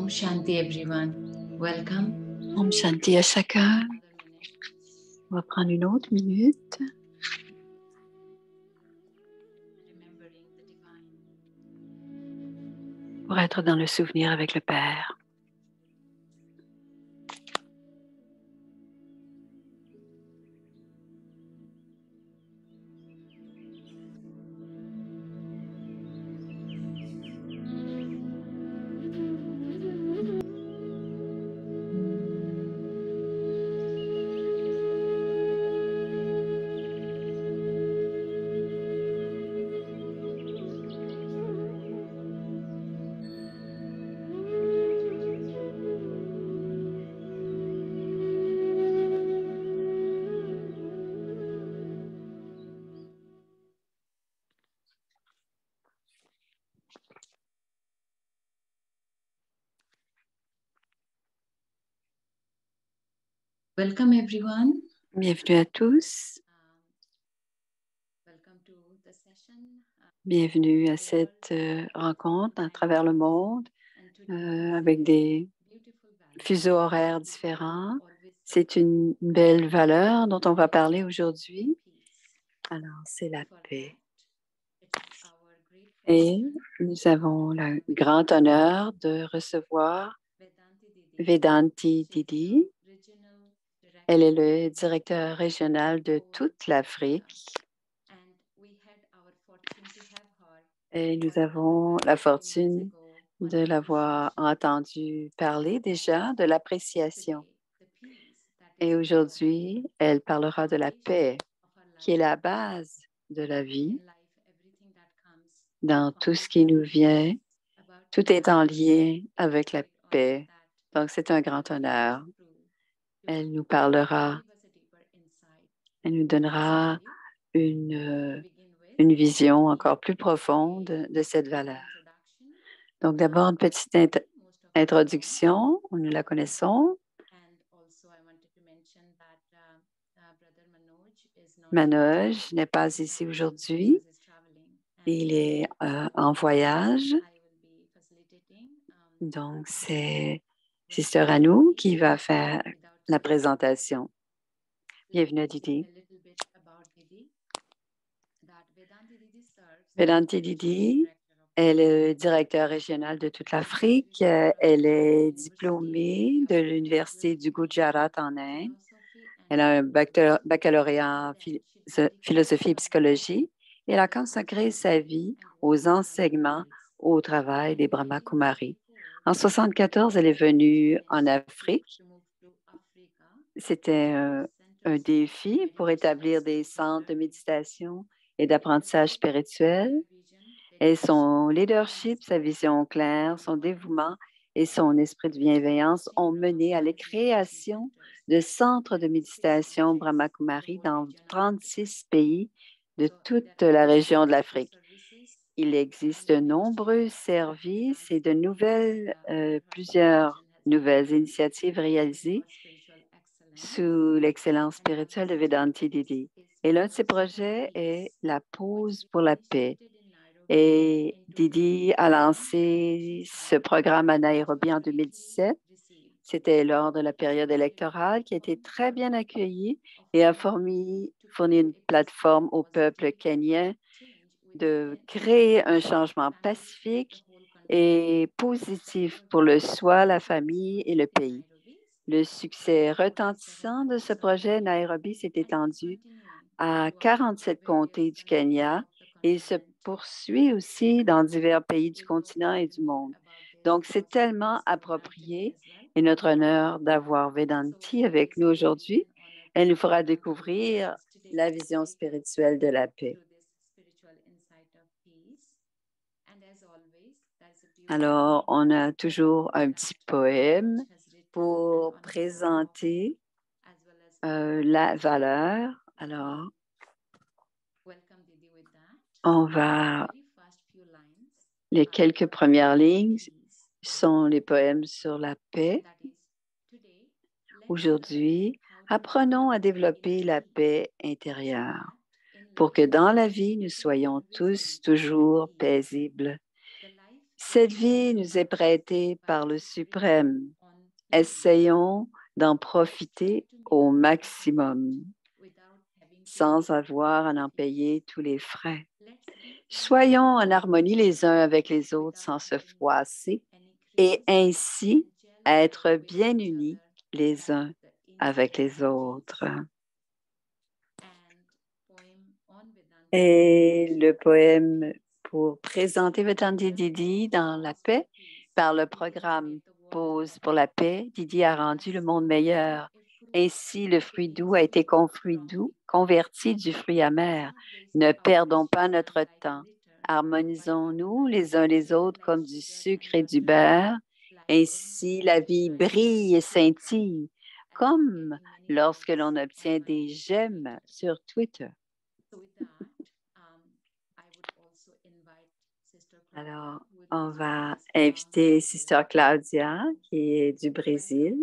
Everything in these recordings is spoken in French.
Om Shanti everyone. Welcome. Om Shanti à chacun. On va prendre une autre minute. Pour être dans le souvenir avec le Père. Welcome everyone. Bienvenue à tous. Welcome to the session. Bienvenue à cette rencontre à travers le monde avec des fuseaux horaires différents. C'est une belle valeur dont on va parler aujourd'hui. Alors, c'est la paix. Et nous avons le grand honneur de recevoir Vedanti Didi. Elle est le directeur régional de toute l'Afrique. Et nous avons la fortune de l'avoir entendu parler déjà de l'appréciation. Et aujourd'hui, elle parlera de la paix, qui est la base de la vie. Dans tout ce qui nous vient, tout est en lien avec la paix. Donc, c'est un grand honneur. Elle nous parlera, elle nous donnera une vision encore plus profonde de cette valeur. Donc, d'abord, une petite introduction. Nous la connaissons. Manoj n'est pas ici aujourd'hui. Il est en voyage. Donc, c'est Sister Anou qui va faire la présentation. Bienvenue à Didi. Vedanti Didi est le directeur régional de toute l'Afrique. Elle est diplômée de l'Université du Gujarat en Inde. Elle a un baccalauréat en philosophie et psychologie. Elle a consacré sa vie aux enseignements au travail des Brahma Kumaris. En 1974, elle est venue en Afrique. C'était un défi pour établir des centres de méditation et d'apprentissage spirituel. Et son leadership, sa vision claire, son dévouement et son esprit de bienveillance ont mené à la création de centres de méditation Brahma Kumari dans 36 pays de toute la région de l'Afrique. Il existe de nombreux services et plusieurs nouvelles initiatives réalisées sous l'excellence spirituelle de Vedanti Didi. Et l'un de ses projets est la pause pour la paix. Et Didi a lancé ce programme à Nairobi en 2017. C'était lors de la période électorale qui a été très bien accueillie et a fourni une plateforme au peuple kenyan de créer un changement pacifique et positif pour le soi, la famille et le pays. Le succès retentissant de ce projet Nairobi s'est étendu à 47 comtés du Kenya et se poursuit aussi dans divers pays du continent et du monde. Donc, c'est tellement approprié et notre honneur d'avoir Vedanti avec nous aujourd'hui. Elle nous fera découvrir la vision spirituelle de la paix. Alors, on a toujours un petit poème pour présenter la valeur. Alors, on va... Les quelques premières lignes sont les poèmes sur la paix. Aujourd'hui, apprenons à développer la paix intérieure pour que dans la vie, nous soyons tous toujours paisibles. Cette vie nous est prêtée par le Suprême. Essayons d'en profiter au maximum sans avoir à en payer tous les frais. Soyons en harmonie les uns avec les autres sans se froisser et ainsi être bien unis les uns avec les autres. Et le poème pour présenter Vedanta Didi dans la paix par le programme Pause pour la paix, Didi a rendu le monde meilleur. Ainsi, le fruit doux a été converti du fruit amer. Ne perdons pas notre temps. Harmonisons-nous les uns les autres comme du sucre et du beurre. Ainsi, la vie brille et scintille, comme lorsque l'on obtient des j'aime sur Twitter. Alors, on va inviter Sister Claudia, qui est du Brésil,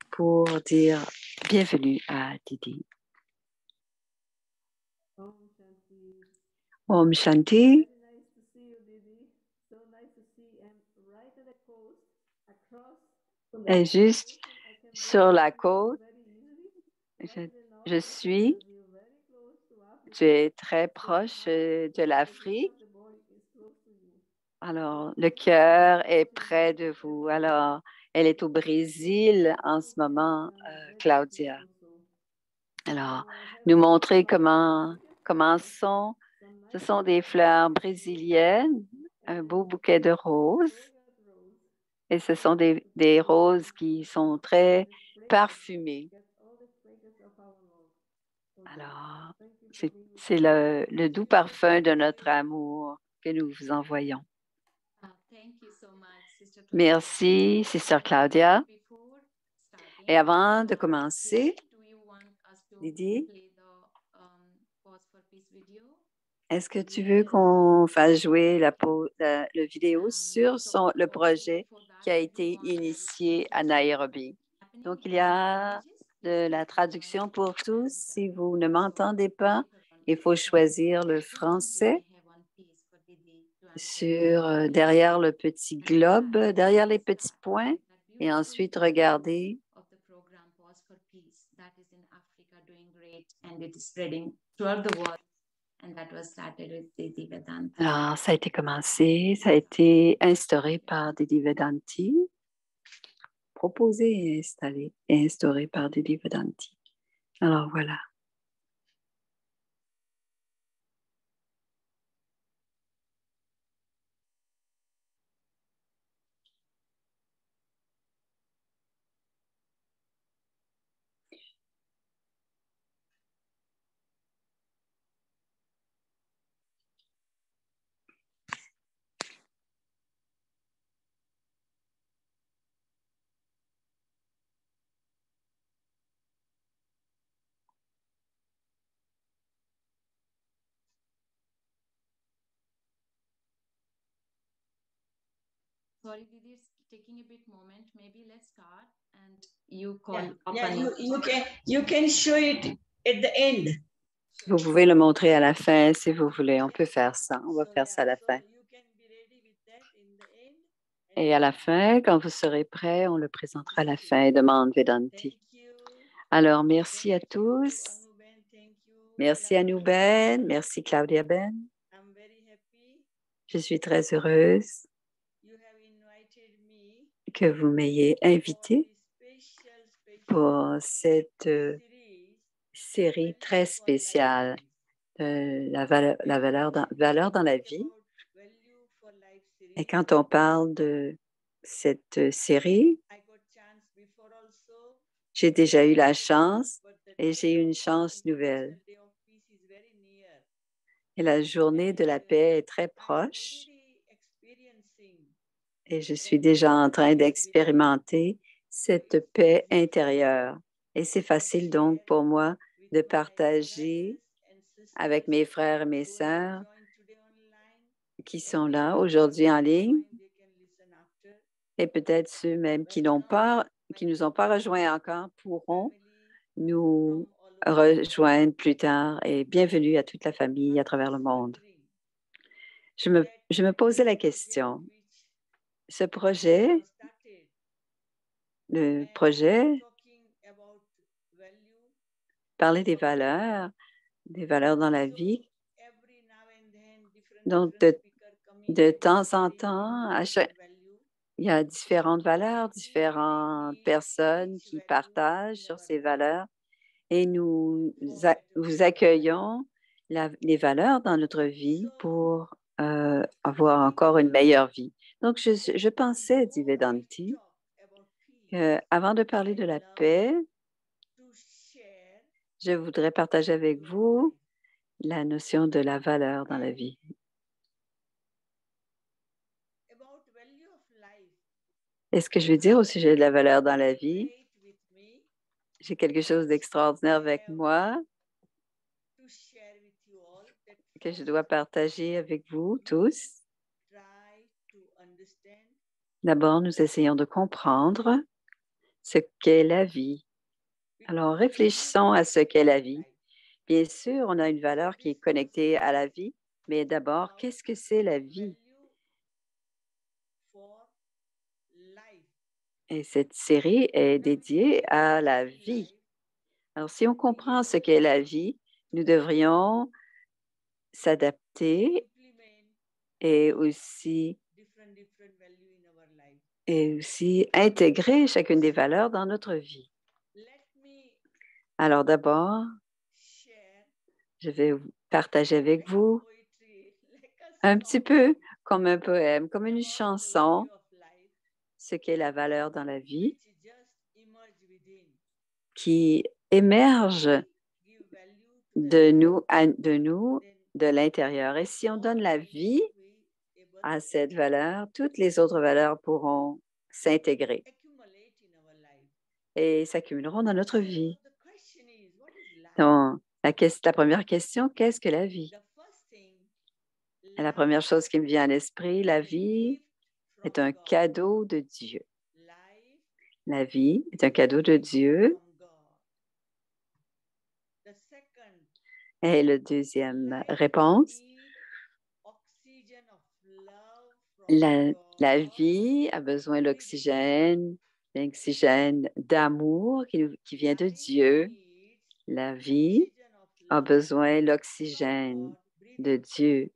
pour dire bienvenue à Didi. Om Shanti. Et juste sur la côte, je suis, tu es très proche de l'Afrique. Alors, le cœur est près de vous. Alors, elle est au Brésil en ce moment, Claudia. Alors, nous montrer comment ce sont des fleurs brésiliennes, un beau bouquet de roses. Et ce sont des roses qui sont très parfumées. Alors, c'est le doux parfum de notre amour que nous vous envoyons. Merci, Sister Claudia. Et avant de commencer, Didi, est-ce que tu veux qu'on fasse jouer la vidéo sur le projet qui a été initié à Nairobi? Donc, il y a de la traduction pour tous. Si vous ne m'entendez pas, il faut choisir le français derrière le petit globe, derrière les petits points, et ensuite regarder. Alors, ça a été commencé, ça a été instauré par Didi Vedanti, proposé et installé et instauré par Didi Vedanti. Alors, voilà. Sorry, Didi, it's taking a bit moment. Maybe let's start and you call You can show it at the end. Vous pouvez le montrer à la fin si vous voulez. On peut faire ça. On va faire ça à la fin. Et à la fin, quand vous serez prêts, on le présentera à la fin, demande Vedanti. Alors, merci à tous. Merci à nous, Ben. Merci, Claudia Ben. Je suis très heureuse que vous m'ayez invité pour cette série très spéciale de la valeur dans la vie. Et quand on parle de cette série, j'ai déjà eu la chance et j'ai eu une chance nouvelle. Et la journée de la paix est très proche et je suis déjà en train d'expérimenter cette paix intérieure. Et c'est facile donc pour moi de partager avec mes frères et mes sœurs qui sont là aujourd'hui en ligne et peut-être ceux même qui nous ont pas rejoints encore pourront nous rejoindre plus tard et bienvenue à toute la famille à travers le monde. je me posais la question, ce projet, le projet parlait des valeurs dans la vie. Donc, de temps en temps, il y a différentes valeurs, différentes personnes qui partagent sur ces valeurs et nous vous accueillons les valeurs dans notre vie pour avoir encore une meilleure vie. Donc, je pensais, dit Vedanti, avant de parler de la paix, je voudrais partager avec vous la notion de la valeur dans la vie. Et ce que je veux dire au sujet de la valeur dans la vie, j'ai quelque chose d'extraordinaire avec moi que je dois partager avec vous tous. D'abord, nous essayons de comprendre ce qu'est la vie. Alors, réfléchissons à ce qu'est la vie. Bien sûr, on a une valeur qui est connectée à la vie, mais d'abord, qu'est-ce que c'est la vie? Et cette série est dédiée à la vie. Alors, si on comprend ce qu'est la vie, nous devrions s'adapter et aussi intégrer chacune des valeurs dans notre vie. Alors d'abord, je vais partager avec vous un petit peu comme un poème, comme une chanson, ce qu'est la valeur dans la vie qui émerge de nous, de l'intérieur. Et si on donne la vie à cette valeur, toutes les autres valeurs pourront s'intégrer et s'accumuleront dans notre vie. Donc, la première question, qu'est-ce que la vie? Et la première chose qui me vient à l'esprit, la vie est un cadeau de Dieu. La vie est un cadeau de Dieu. Et la deuxième réponse, la vie a besoin d'oxygène, d'amour qui vient de Dieu. La vie a besoin de l'oxygène de Dieu.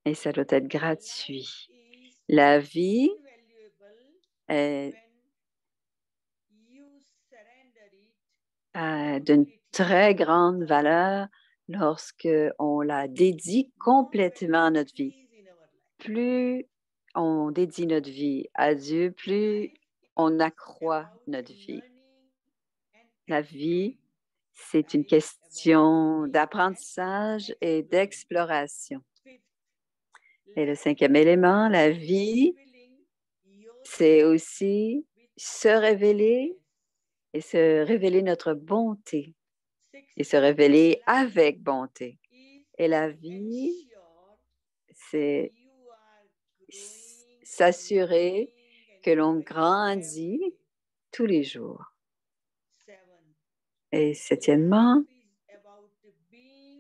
Et ça doit être gratuit. La vie est d'une très grande valeur lorsque on la dédie complètement à notre vie. Plus on dédie notre vie à Dieu, plus on accroît notre vie. La vie, c'est une question d'apprentissage et d'exploration. Et le cinquième élément, la vie, c'est aussi se révéler et se révéler notre bonté et se révéler avec bonté. Et la vie, c'est s'assurer que l'on grandit tous les jours. Et septièmement,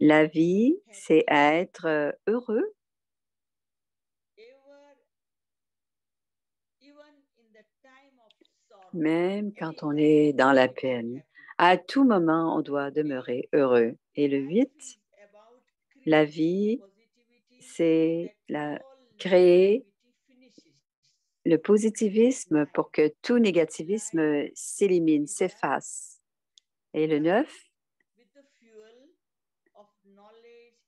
la vie, c'est être heureux. Même quand on est dans la peine, à tout moment, on doit demeurer heureux. Et le 8, la vie, c'est créer le positivisme pour que tout négativisme s'élimine, s'efface. Et le 9,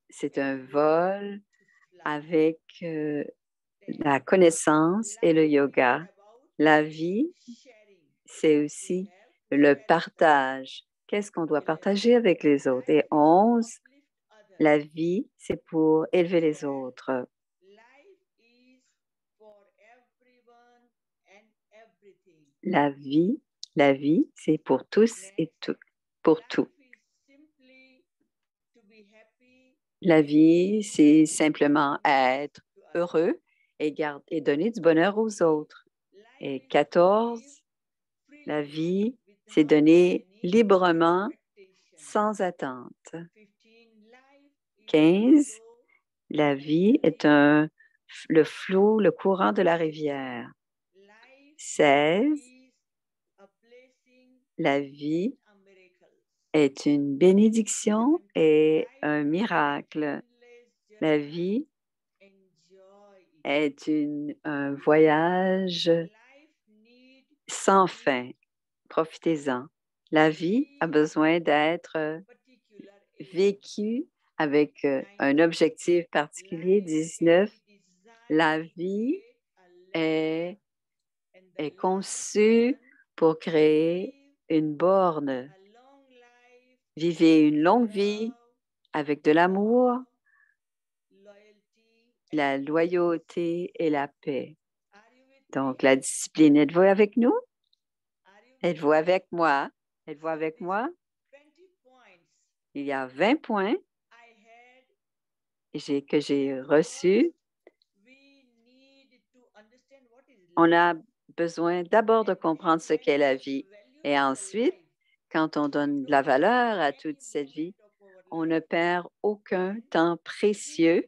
c'est un vol avec la connaissance et le yoga. La vie, c'est aussi le partage. Qu'est-ce qu'on doit partager avec les autres? Et 11, la vie, c'est pour élever les autres. La vie, c'est pour tous et tout, pour tout. La vie, c'est simplement être heureux et donner du bonheur aux autres. Et 14, la vie, c'est donner librement, sans attente. 15, la vie est le flot, le courant de la rivière. 16, la vie est une bénédiction et un miracle. La vie est un voyage sans fin. Profitez-en. La vie a besoin d'être vécue avec un objectif particulier. 19, la vie est conçue pour créer une borne. Vivez une longue vie avec de l'amour, la loyauté et la paix. Donc, la discipline, êtes-vous avec nous? Êtes-vous avec moi? Êtes-vous avec moi? Il y a 20 points que j'ai reçus. On a besoin d'abord de comprendre ce qu'est la vie. Et ensuite, quand on donne de la valeur à toute cette vie, on ne perd aucun temps précieux.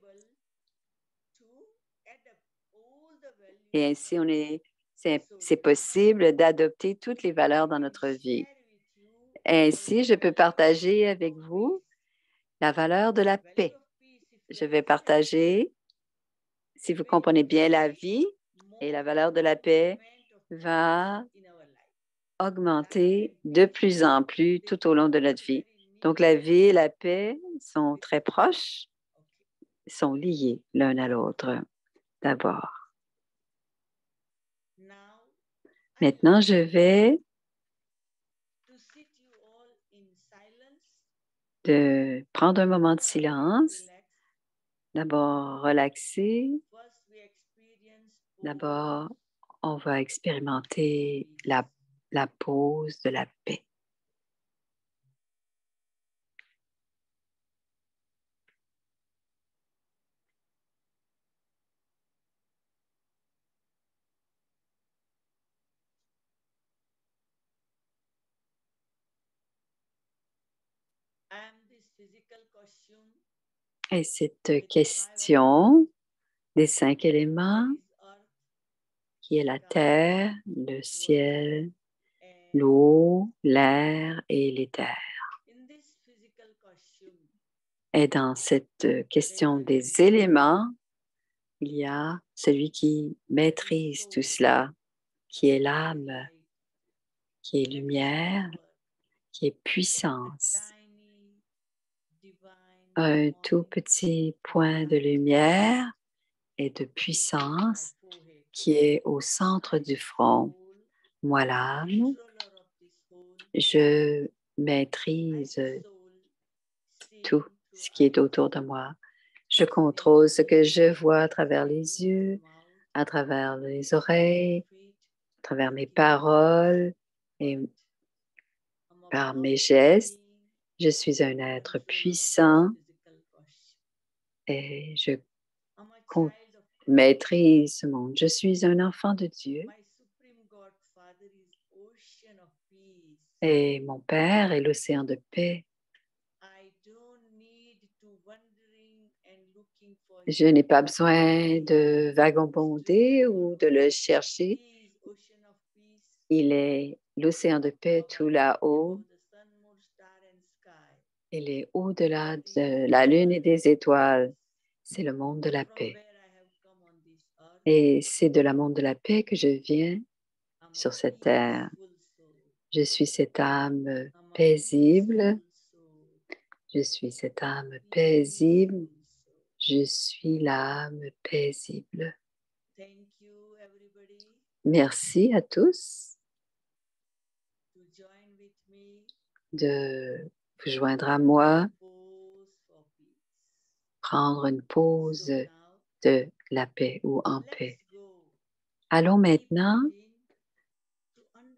Et ainsi, c'est possible d'adopter toutes les valeurs dans notre vie. Ainsi, je peux partager avec vous la valeur de la paix. Je vais partager, si vous comprenez bien, la vie et la valeur de la paix va augmenter de plus en plus tout au long de notre vie. Donc, la vie et la paix sont très proches, sont liés l'un à l'autre. D'abord. Maintenant, je vais prendre un moment de silence. D'abord, relaxer. D'abord, on va expérimenter la pause de la paix. Et cette question des 5 éléments, qui est la terre, le ciel, l'eau, l'air et l'éther. Et dans cette question des éléments, il y a celui qui maîtrise tout cela, qui est l'âme, qui est lumière, qui est puissance. Un tout petit point de lumière et de puissance qui est au centre du front. Moi, l'âme, je maîtrise tout ce qui est autour de moi. Je contrôle ce que je vois à travers les yeux, à travers les oreilles, à travers mes paroles et par mes gestes. Je suis un être puissant et je maîtrise ce monde. Je suis un enfant de Dieu et mon Père est l'océan de paix. Je n'ai pas besoin de vagabonder ou de le chercher. Il est l'océan de paix tout là-haut. Il est au-delà de la lune et des étoiles. C'est le monde de la paix. Et c'est de la monde de la paix que je viens sur cette terre. Je suis cette âme paisible. Je suis cette âme paisible. Je suis l'âme paisible. Merci à tous de vous joindre à moi, prendre une pause de la paix ou en paix. Allons maintenant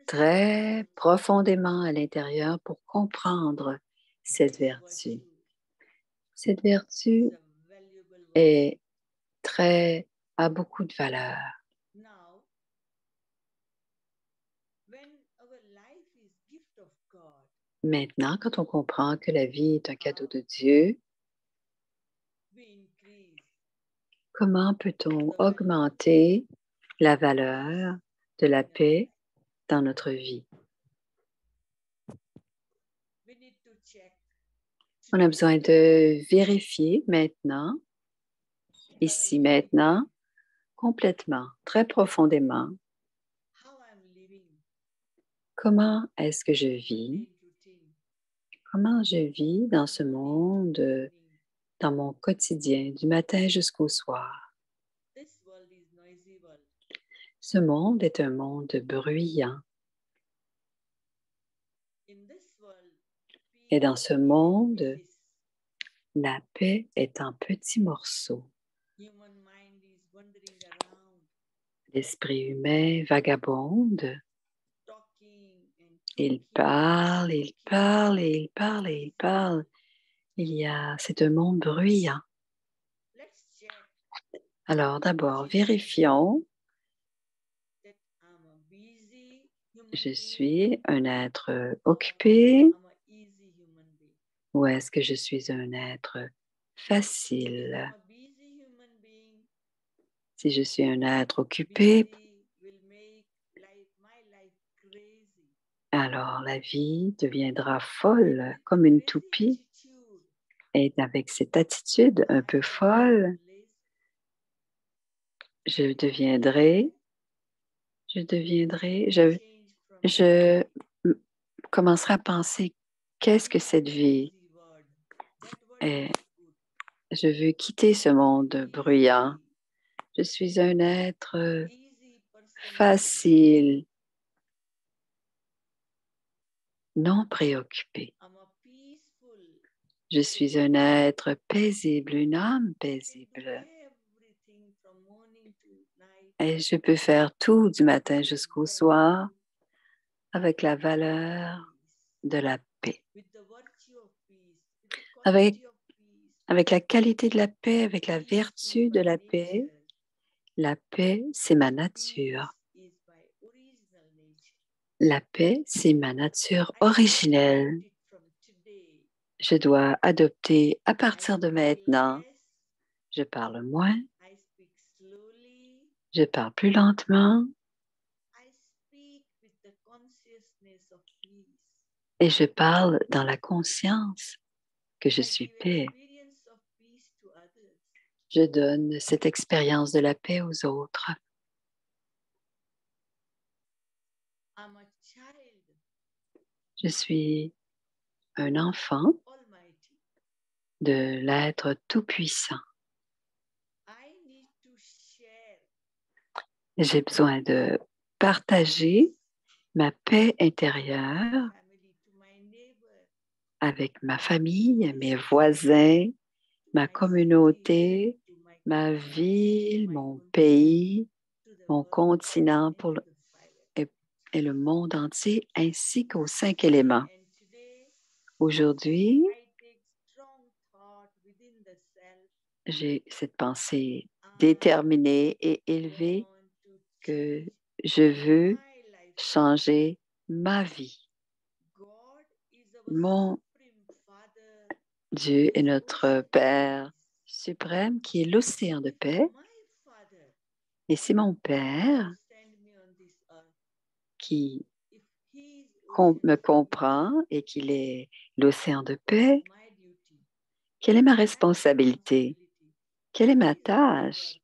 très profondément à l'intérieur pour comprendre cette vertu. Cette vertu a beaucoup de valeur. Maintenant, quand on comprend que la vie est un cadeau de Dieu, Comment peut-on augmenter la valeur de la paix dans notre vie? On a besoin de vérifier maintenant, ici maintenant, complètement, très profondément, comment est-ce que je vis? Comment je vis dans ce monde, dans mon quotidien, du matin jusqu'au soir? Ce monde est un monde bruyant. Et dans ce monde, la paix est en petits morceaux. L'esprit humain vagabonde. Il parle, il parle, et il parle, et il parle. C'est un monde bruyant. Alors d'abord, vérifions. Je suis un être occupé ou est-ce que je suis un être facile? Si je suis un être occupé, alors la vie deviendra folle comme une toupie. Et avec cette attitude un peu folle, je commencerai à penser, qu'est-ce que cette vie? Et je veux quitter ce monde bruyant. Je suis un être facile, non préoccupé. Je suis un être paisible, une âme paisible. Et je peux faire tout du matin jusqu'au soir avec la valeur de la paix. Avec la qualité de la paix, avec la vertu de la paix, c'est ma nature. La paix, c'est ma nature originelle. Je dois adopter à partir de maintenant. Je parle moins. Je parle plus lentement. Et je parle dans la conscience que je suis paix. Je donne cette expérience de la paix aux autres. Je suis un enfant de l'être tout-puissant. J'ai besoin de partager ma paix intérieure avec ma famille, mes voisins, ma communauté, ma ville, mon pays, mon continent et le monde entier, ainsi qu'aux 5 éléments. Aujourd'hui, j'ai cette pensée déterminée et élevée que je veux changer ma vie. Mon Dieu est notre Père suprême qui est l'océan de paix. Et c'est mon Père qui me comprend et qu'il est l'océan de paix. Quelle est ma responsabilité? Quelle est ma tâche?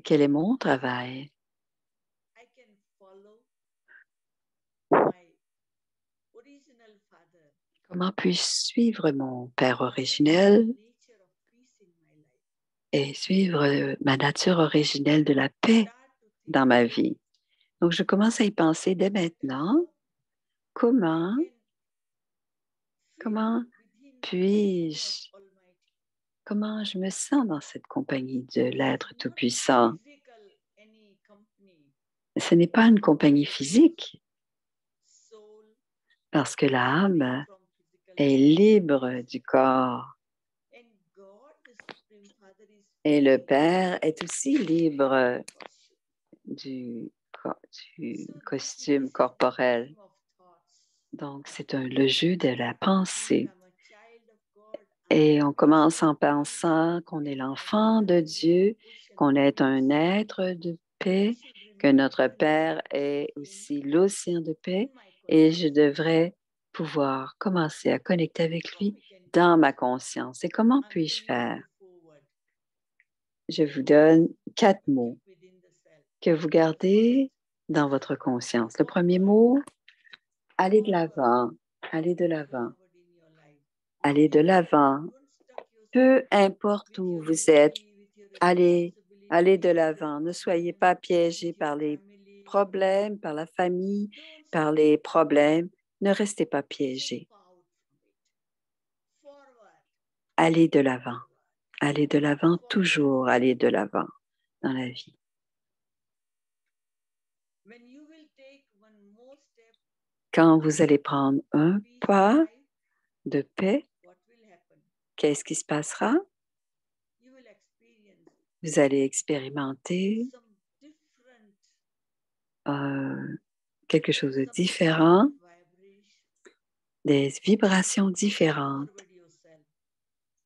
Quel est mon travail? Comment puis-je suivre mon Père originel et suivre ma nature originelle de la paix dans ma vie? Donc, je commence à y penser dès maintenant. Comment je me sens dans cette compagnie de l'être tout-puissant? Ce n'est pas une compagnie physique, parce que l'âme est libre du corps. Et le Père est aussi libre du costume corporel. Donc, c'est le jeu de la pensée. Et on commence en pensant qu'on est l'enfant de Dieu, qu'on est un être de paix, que notre Père est aussi l'océan de paix et je devrais pouvoir commencer à connecter avec lui dans ma conscience. Et comment puis-je faire? Je vous donne 4 mots que vous gardez dans votre conscience. Le premier mot, allez de l'avant, allez de l'avant, allez de l'avant. Peu importe où vous êtes, allez de l'avant. Ne soyez pas piégés par les problèmes, par la famille, par les problèmes. Ne restez pas piégés. Allez de l'avant. Allez de l'avant, toujours aller de l'avant dans la vie. Quand vous allez prendre un pas de paix, qu'est-ce qui se passera? Vous allez expérimenter quelque chose de différent, des vibrations différentes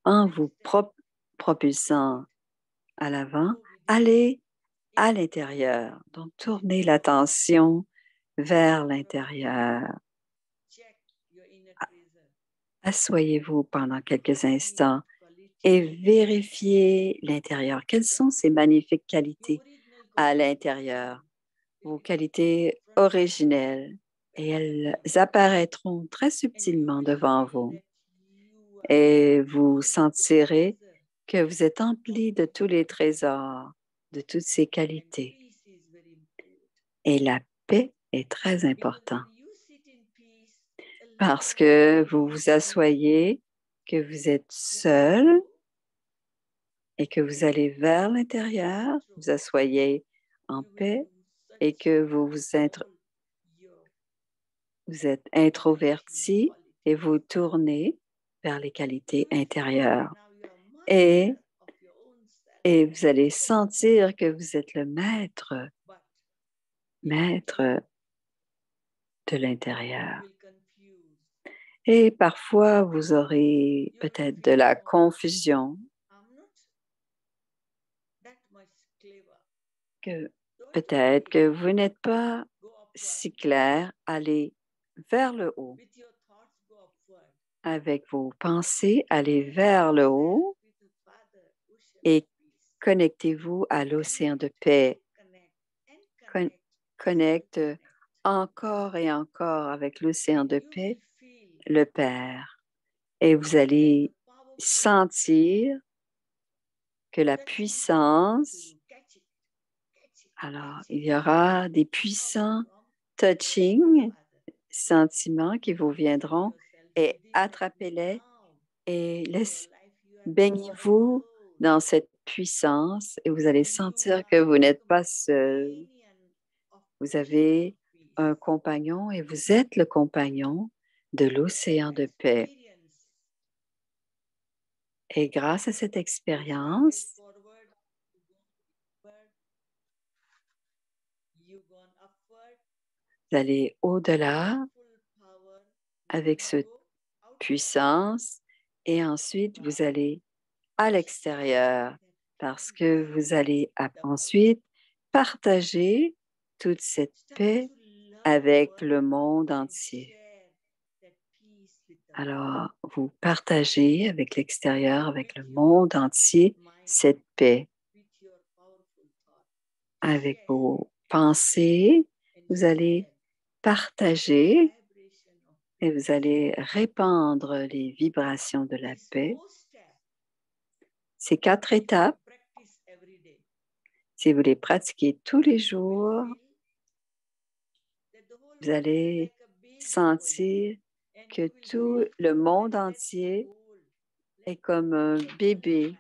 en vous propulsant à l'avant. Allez à l'intérieur. Donc, tournez l'attention vers l'intérieur. Asseyez-vous pendant quelques instants et vérifiez l'intérieur. Quelles sont ces magnifiques qualités à l'intérieur? Vos qualités originelles. Et elles apparaîtront très subtilement devant vous. Et vous sentirez que vous êtes empli de tous les trésors, de toutes ces qualités. Et la paix est très importante parce que vous vous asseyez, que vous êtes seul et que vous allez vers l'intérieur, vous asseyez en paix et que vous êtes introverti et vous tournez vers les qualités intérieures. Et vous allez sentir que vous êtes le maître de l'intérieur. Et parfois, vous aurez peut-être de la confusion, que peut-être que vous n'êtes pas si clair. Allez vers le haut. Avec vos pensées, allez vers le haut et connectez-vous à l'océan de paix. Connecte encore et encore avec l'océan de paix, le Père. Et vous allez sentir que la puissance, alors il y aura des puissants touching, sentiments qui vous viendront et attrapez-les et baignez-vous dans cette puissance et vous allez sentir que vous n'êtes pas seul. Vous avez un compagnon et vous êtes le compagnon de l'océan de paix. Et grâce à cette expérience, vous allez au-delà avec cette puissance et ensuite vous allez à l'extérieur parce que vous allez ensuite partager toute cette paix avec le monde entier. Alors, vous partagez avec l'extérieur, avec le monde entier, cette paix. Avec vos pensées, vous allez partager et vous allez répandre les vibrations de la paix. Ces 4 étapes, si vous les pratiquez tous les jours, vous allez sentir que tout le monde entier est comme un bébé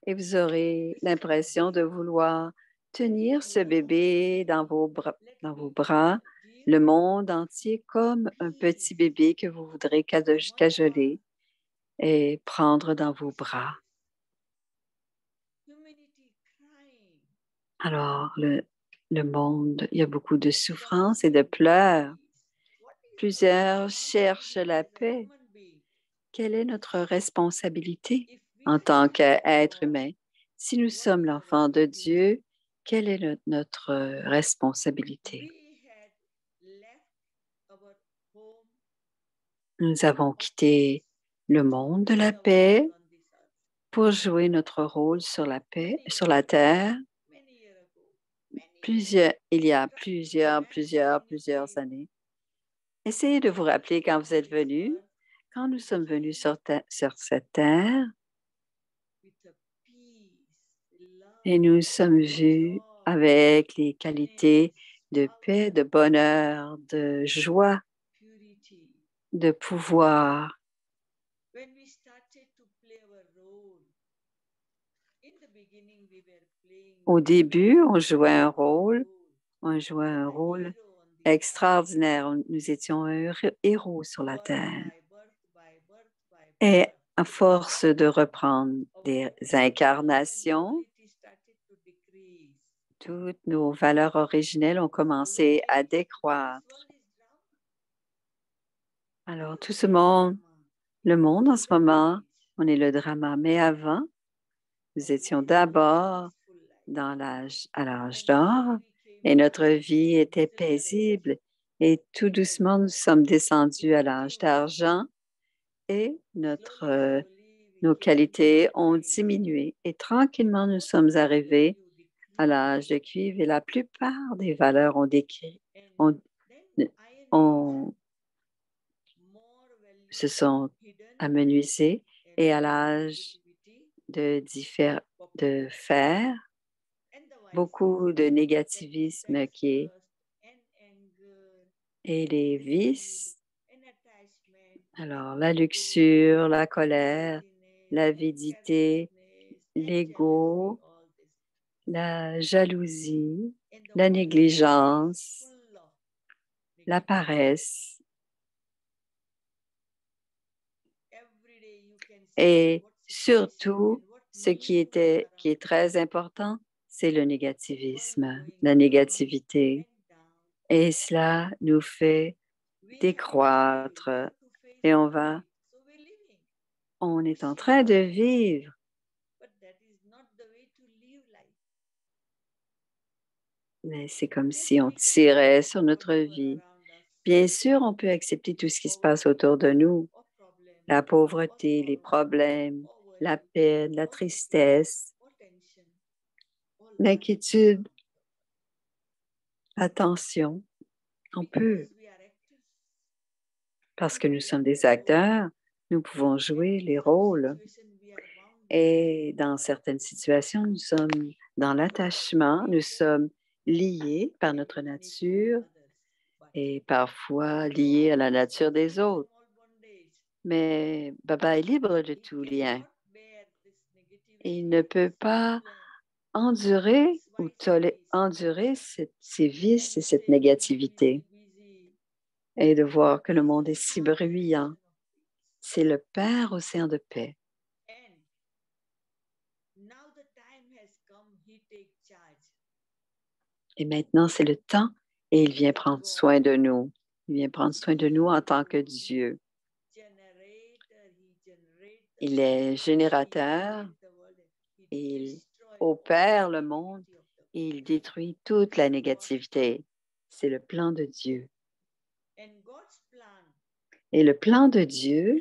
et vous aurez l'impression de vouloir tenir ce bébé dans vos bras, le monde entier comme un petit bébé que vous voudrez cajoler et prendre dans vos bras. Alors, le monde, il y a beaucoup de souffrance et de pleurs. Plusieurs cherchent la paix. Quelle est notre responsabilité en tant qu'être humain? Si nous sommes l'enfant de Dieu, quelle est notre responsabilité? Nous avons quitté le monde de la paix pour jouer notre rôle sur la paix, sur la terre, il y a plusieurs années. Essayez de vous rappeler quand vous êtes venus, quand nous sommes venus sur cette terre, et nous sommes vus avec les qualités de paix, de bonheur, de joie, de pouvoir. Au début, on jouait un rôle extraordinaire. Nous étions un héros sur la terre. Et à force de reprendre des incarnations, toutes nos valeurs originelles ont commencé à décroître. Alors, tout le monde en ce moment, on est le drama. Mais avant, nous étions d'abord à l'âge d'or et notre vie était paisible. Et tout doucement, nous sommes descendus à l'âge d'argent et nos qualités ont diminué. Et tranquillement, nous sommes arrivés à l'âge de cuivre et la plupart des valeurs se sont amenuisées. Et à l'âge de fer, beaucoup de négativisme et les vices. Alors, la luxure, la colère, l'avidité, l'ego, la jalousie, la négligence, la paresse. Et surtout, ce qui est très important, c'est le négativisme, la négativité. Et cela nous fait décroître et on est en train de vivre. Mais c'est comme si on tirait sur notre vie. Bien sûr, on peut accepter tout ce qui se passe autour de nous, la pauvreté, les problèmes, la peine, la tristesse, l'inquiétude, la tension. On peut. Parce que nous sommes des acteurs, nous pouvons jouer les rôles. Et dans certaines situations, nous sommes dans l'attachement, nous sommes liés par notre nature et parfois liés à la nature des autres. Mais Baba est libre de tout lien. Il ne peut pas endurer ces vices et cette négativité. Et de voir que le monde est si bruyant. C'est le Père océan de paix. Et maintenant, c'est le temps et il vient prendre soin de nous. Il vient prendre soin de nous en tant que Dieu. Il est générateur, il opère le monde et il détruit toute la négativité. C'est le plan de Dieu. Et le plan de Dieu,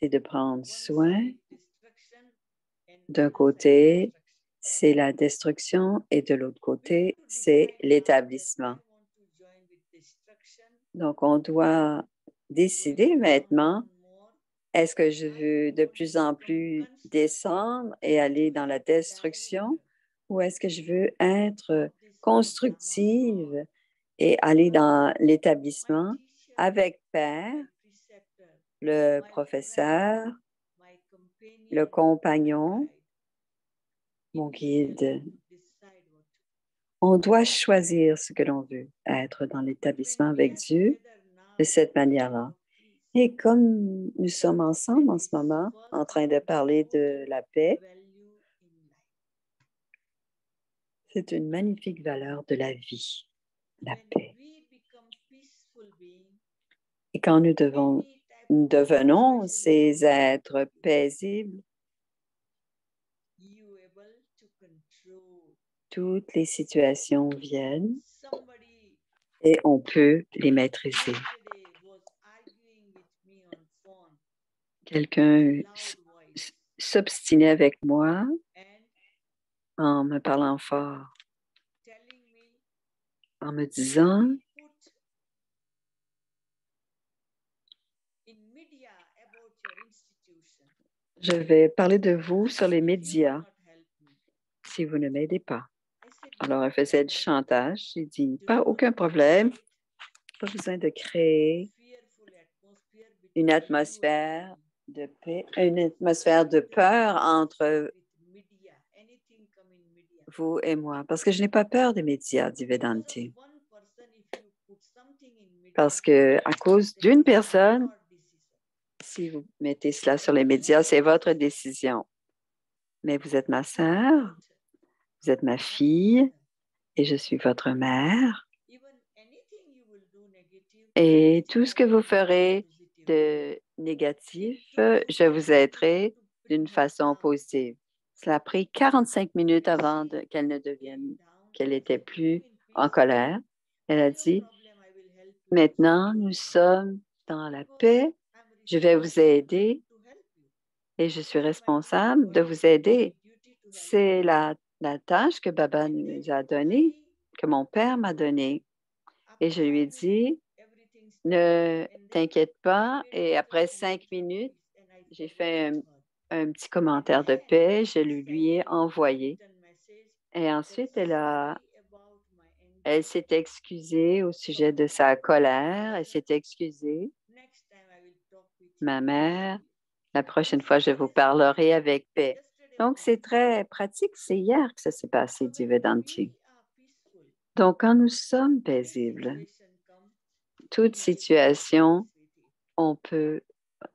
c'est de prendre soin. D'un côté, c'est la destruction et de l'autre côté, c'est l'établissement. Donc, on doit décider maintenant, est-ce que je veux de plus en plus descendre et aller dans la destruction ou est-ce que je veux être constructive et aller dans l'établissement avec Père, le professeur, le compagnon, mon guide. On doit choisir ce que l'on veut, être dans l'établissement avec Dieu de cette manière-là. Et comme nous sommes ensemble en ce moment, en train de parler de la paix, c'est une magnifique valeur de la vie, la paix. Et quand nous devenons ces êtres paisibles, toutes les situations viennent et on peut les maîtriser. Quelqu'un s'obstinait avec moi en me parlant fort, en me disant je vais parler de vous sur les médias si vous ne m'aidez pas. Alors, elle faisait du chantage. J'ai dit, pas aucun problème, pas besoin de créer une atmosphère de paix, une atmosphère de peur entre vous et moi, parce que je n'ai pas peur des médias, dit Vedanti. Parce que à cause d'une personne, si vous mettez cela sur les médias, c'est votre décision. Mais vous êtes ma sœur, vous êtes ma fille et je suis votre mère. Et tout ce que vous ferez de négatif, je vous aiderai d'une façon positive. Cela a pris 45 minutes avant qu'elle ne devienne, qu'elle n'était plus en colère. Elle a dit, maintenant, nous sommes dans la paix, je vais vous aider et je suis responsable de vous aider. C'est la tâche que Baba nous a donnée, que mon père m'a donnée. Et je lui ai dit, ne t'inquiète pas. Et après 5 minutes, j'ai fait un petit commentaire de paix. Je lui ai envoyé. Et ensuite, elle s'est excusée au sujet de sa colère. Elle s'est excusée. Ma mère, la prochaine fois, je vous parlerai avec paix. Donc, c'est très pratique. C'est hier que ça s'est passé, dit Vedanti. Donc, quand nous sommes paisibles, toute situation, on peut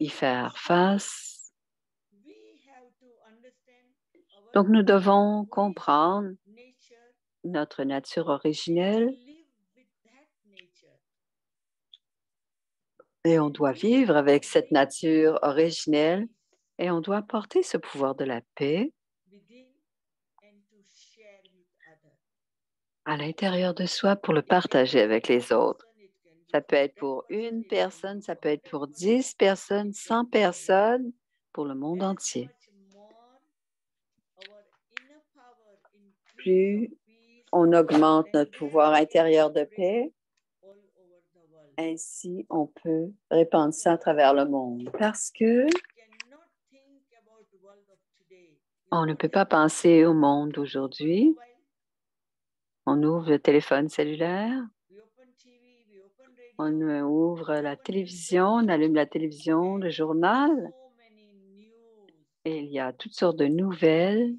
y faire face. Donc, nous devons comprendre notre nature originelle et on doit vivre avec cette nature originelle et on doit porter ce pouvoir de la paix à l'intérieur de soi pour le partager avec les autres. Ça peut être pour une personne, ça peut être pour 10 personnes, 100 personnes, pour le monde entier. Plus on augmente notre pouvoir intérieur de paix, ainsi on peut répandre ça à travers le monde. Parce que on ne peut pas penser au monde d'aujourd'hui. On ouvre le téléphone cellulaire, on ouvre la télévision, on allume la télévision, le journal, et il y a toutes sortes de nouvelles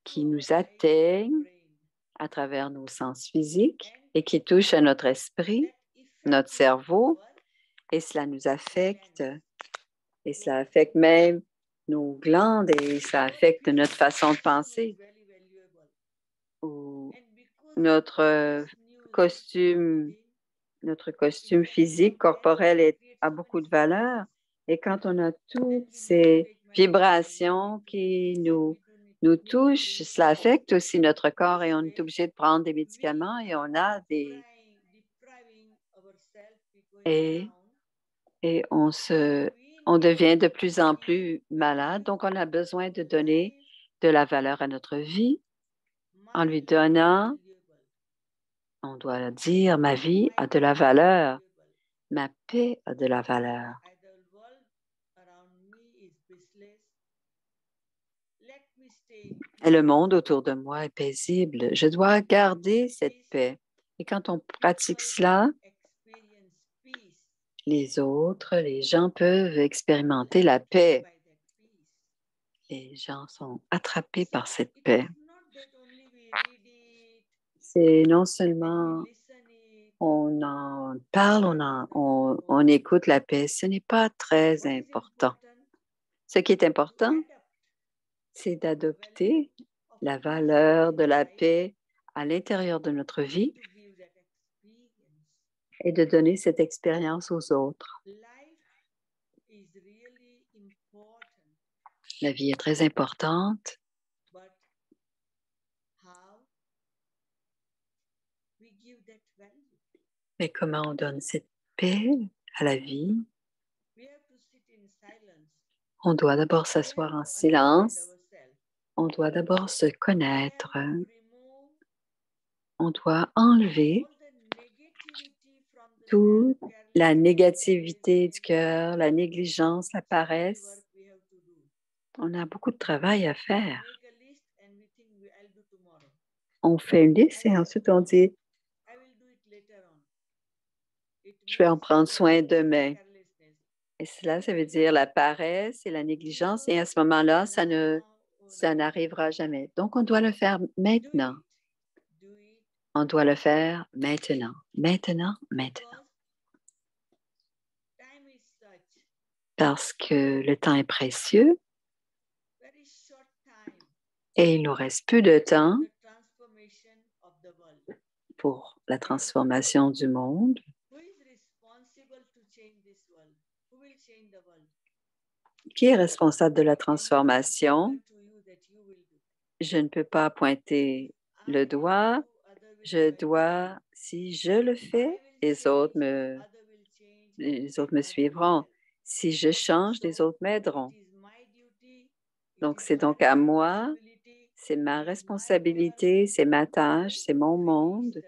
qui nous atteignent à travers nos sens physiques et qui touchent à notre esprit, notre cerveau, et cela nous affecte, et cela affecte même nos glandes et ça affecte notre façon de penser. Ou notre costume physique, corporel a beaucoup de valeur. Et quand on a toutes ces vibrations qui nous touchent, cela affecte aussi notre corps et on est obligé de prendre des médicaments et on devient de plus en plus malade. Donc, on a besoin de donner de la valeur à notre vie en lui donnant, on doit dire, ma vie a de la valeur, ma paix a de la valeur. Et le monde autour de moi est paisible. Je dois garder cette paix. Et quand on pratique cela, les gens peuvent expérimenter la paix. Les gens sont attrapés par cette paix. C'est non seulement on en parle, on écoute la paix. Ce n'est pas très important. Ce qui est important, c'est d'adopter la valeur de la paix à l'intérieur de notre vie et de donner cette expérience aux autres. La vie est très importante, Mais comment on donne cette paix à la vie? On doit d'abord s'asseoir en silence. On doit d'abord se connaître. On doit enlever toute la négativité du cœur, la négligence, la paresse. On a beaucoup de travail à faire. On fait une liste et ensuite on dit, je vais en prendre soin demain. Et cela, ça veut dire la paresse et la négligence. Et à ce moment-là, ça n'arrivera jamais. Donc, on doit le faire maintenant. On doit le faire maintenant. Maintenant, maintenant. Parce que le temps est précieux et il nous reste peu de temps pour la transformation du monde. Qui est responsable de la transformation? Je ne peux pas pointer le doigt. Je dois, si je le fais, les autres me suivront. Si je change, les autres m'aideront. Donc, c'est donc à moi, c'est ma responsabilité, c'est ma tâche, c'est mon monde.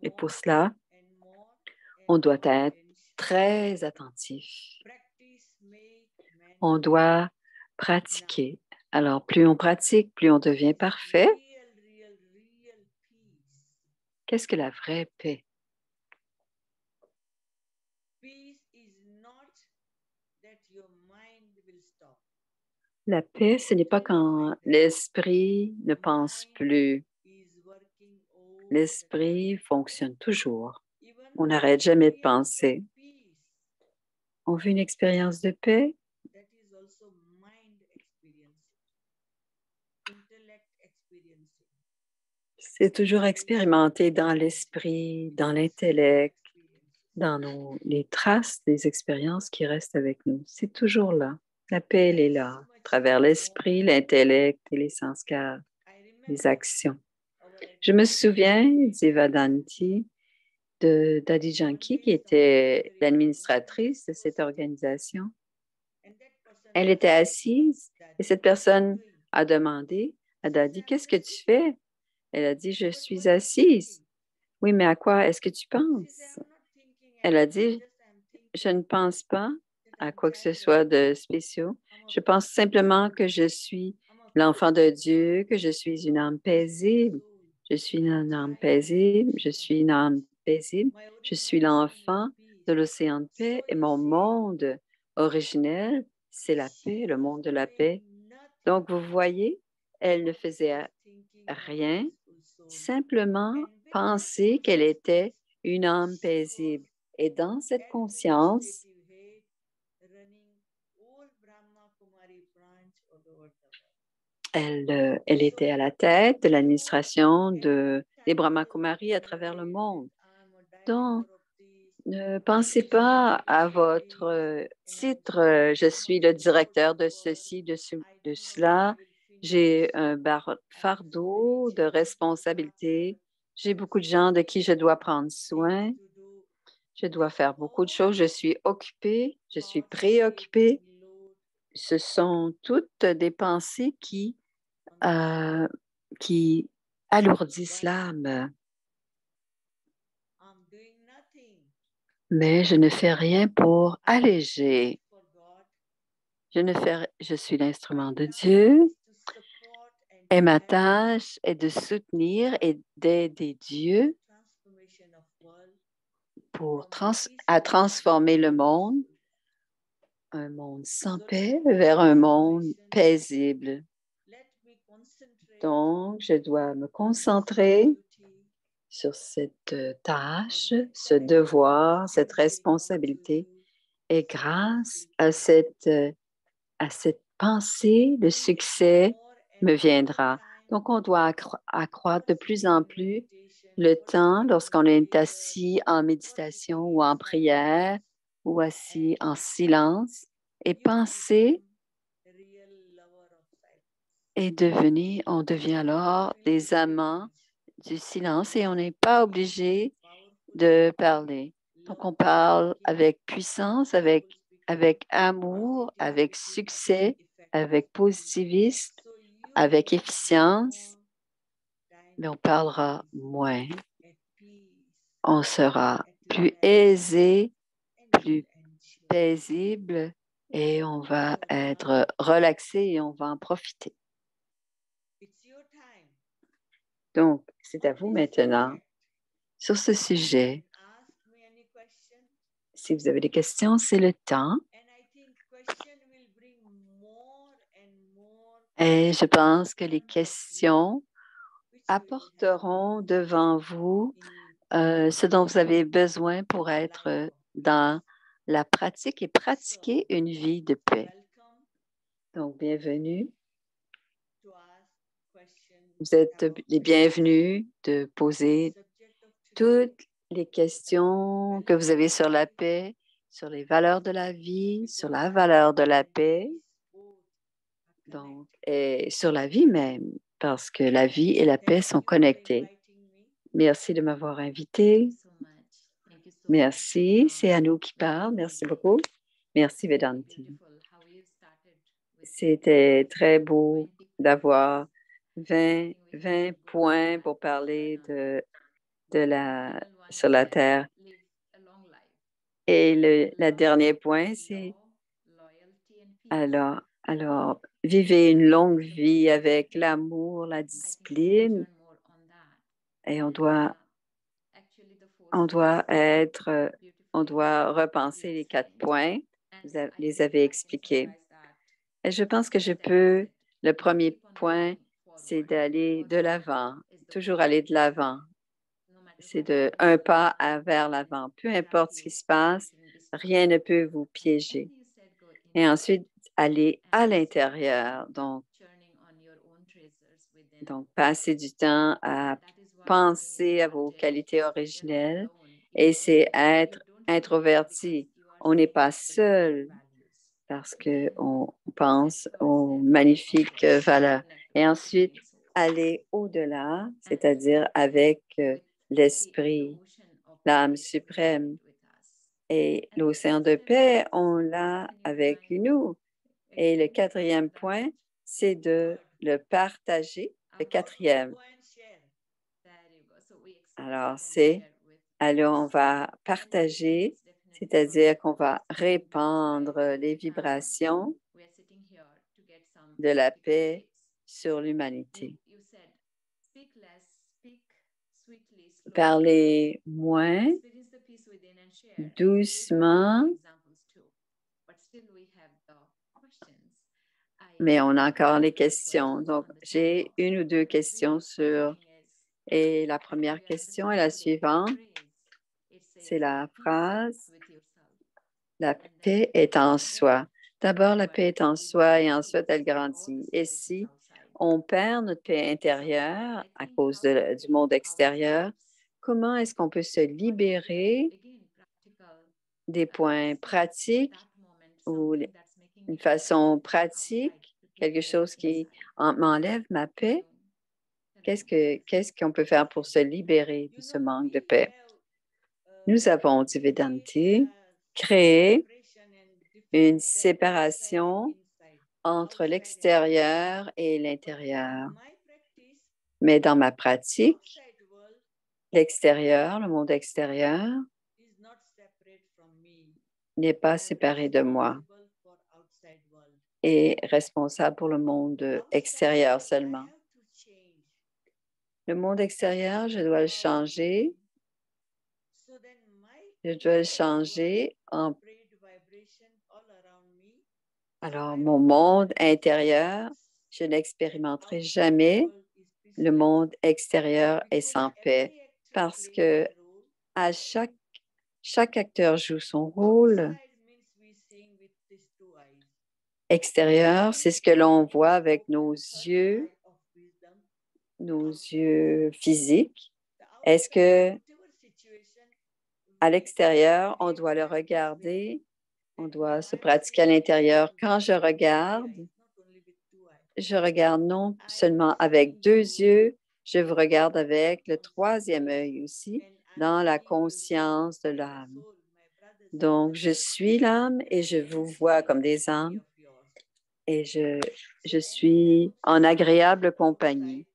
Et pour cela, on doit être très attentif. On doit pratiquer. Alors, plus on pratique, plus on devient parfait. Qu'est-ce que la vraie paix? La paix, ce n'est pas quand l'esprit ne pense plus. L'esprit fonctionne toujours. On n'arrête jamais de penser. On veut une expérience de paix? C'est toujours expérimenté dans l'esprit, dans l'intellect, dans les traces des expériences qui restent avec nous. C'est toujours là. La paix, elle est là, à travers l'esprit, l'intellect et les sens car les actions. Je me souviens, dit Vedanti, de Dadi Janki, qui était l'administratrice de cette organisation. Elle était assise et cette personne a demandé à Dadi, « Qu'est-ce que tu fais? » Elle a dit, « Je suis assise. » « Oui, mais à quoi est-ce que tu penses? » Elle a dit, « Je ne pense pas à quoi que ce soit de spécial. Je pense simplement que je suis l'enfant de Dieu, que je suis une âme paisible. Je suis une âme paisible, je suis une âme paisible. Je suis l'enfant de l'océan de paix et mon monde originel, c'est la paix, le monde de la paix. » Donc, vous voyez, elle ne faisait rien, simplement penser qu'elle était une âme paisible. Et dans cette conscience, elle était à la tête de l'administration des Brahma Kumaris à travers le monde. Donc, ne pensez pas à votre titre, je suis le directeur de ceci, de cela. J'ai un fardeau de responsabilité. J'ai beaucoup de gens de qui je dois prendre soin. Je dois faire beaucoup de choses. Je suis occupée, je suis préoccupée. Ce sont toutes des pensées qui alourdissent l'âme. Mais je ne fais rien pour alléger. Je suis l'instrument de Dieu et ma tâche est de soutenir et d'aider Dieu à transformer le monde, un monde sans paix, vers un monde paisible. Donc, je dois me concentrer sur cette tâche, ce devoir, cette responsabilité. Et grâce à cette pensée, le succès me viendra. Donc, on doit accroître de plus en plus le temps lorsqu'on est assis en méditation ou en prière ou assis en silence et penser on devient alors des amants du silence et on n'est pas obligé de parler. Donc, on parle avec puissance, avec amour, avec succès, avec positivisme, avec efficience, mais on parlera moins. On sera plus aisé, plus paisible et on va être relaxé et on va en profiter. Donc, c'est à vous maintenant sur ce sujet. Si vous avez des questions, c'est le temps. Et je pense que les questions apporteront devant vous ce dont vous avez besoin pour être dans la pratique et pratiquer une vie de paix. Donc, bienvenue. Vous êtes les bienvenus de poser toutes les questions que vous avez sur la paix, sur les valeurs de la vie, sur la valeur de la paix, donc, et sur la vie même, parce que la vie et la paix sont connectées. Merci de m'avoir invité. Merci, c'est Anu qui parle. Merci beaucoup. Merci, Vedanti. C'était très beau d'avoir 20 points pour parler sur la Terre. Et le dernier point, c'est alors, vivez une longue vie avec l'amour, la discipline, et on doit repenser les 4 points. Vous les avez expliqués. Et je pense que le premier point, c'est d'aller de l'avant, toujours aller de l'avant. C'est un pas vers l'avant. Peu importe ce qui se passe, rien ne peut vous piéger. Et ensuite, aller à l'intérieur. Donc, passer du temps à penser à vos qualités originelles et c'est être introverti. On n'est pas seul parce qu'on pense aux magnifiques valeurs. Et ensuite, aller au-delà, c'est-à-dire avec l'esprit, l'âme suprême. Et l'océan de paix, on l'a avec nous. Et le 4e point, c'est de le partager. Le 4e. Alors, on va partager, c'est-à-dire qu'on va répandre les vibrations de la paix sur l'humanité. Parlez moins, doucement, mais on a encore les questions. Donc, j'ai 1 ou 2 questions et la première question est la suivante. C'est la phrase « La paix est en soi ». D'abord, la paix est en soi et ensuite, elle grandit. Et si on perd notre paix intérieure à cause du monde extérieur, comment est-ce qu'on peut se libérer des points pratiques ou une façon pratique, quelque chose qui m'enlève ma paix? Qu'est-ce qu'on peut faire pour se libérer de ce manque de paix? Nous avons, dit Vedanti, créé une séparation entre l'extérieur et l'intérieur. Mais dans ma pratique, l'extérieur, le monde extérieur, n'est pas séparé de moi et responsable pour le monde extérieur seulement. Le monde extérieur, je dois le changer. Je dois le changer Alors, mon monde intérieur, je n'expérimenterai jamais le monde extérieur est sans paix parce que à chaque acteur joue son rôle. Extérieur, c'est ce que l'on voit avec nos yeux physiques. Est-ce que à l'extérieur, on doit le regarder, on doit se pratiquer à l'intérieur? Quand je regarde, je regarde non seulement avec 2 yeux, je vous regarde avec le 3e œil aussi, dans la conscience de l'âme. Donc, je suis l'âme et je vous vois comme des âmes et je suis en agréable compagnie.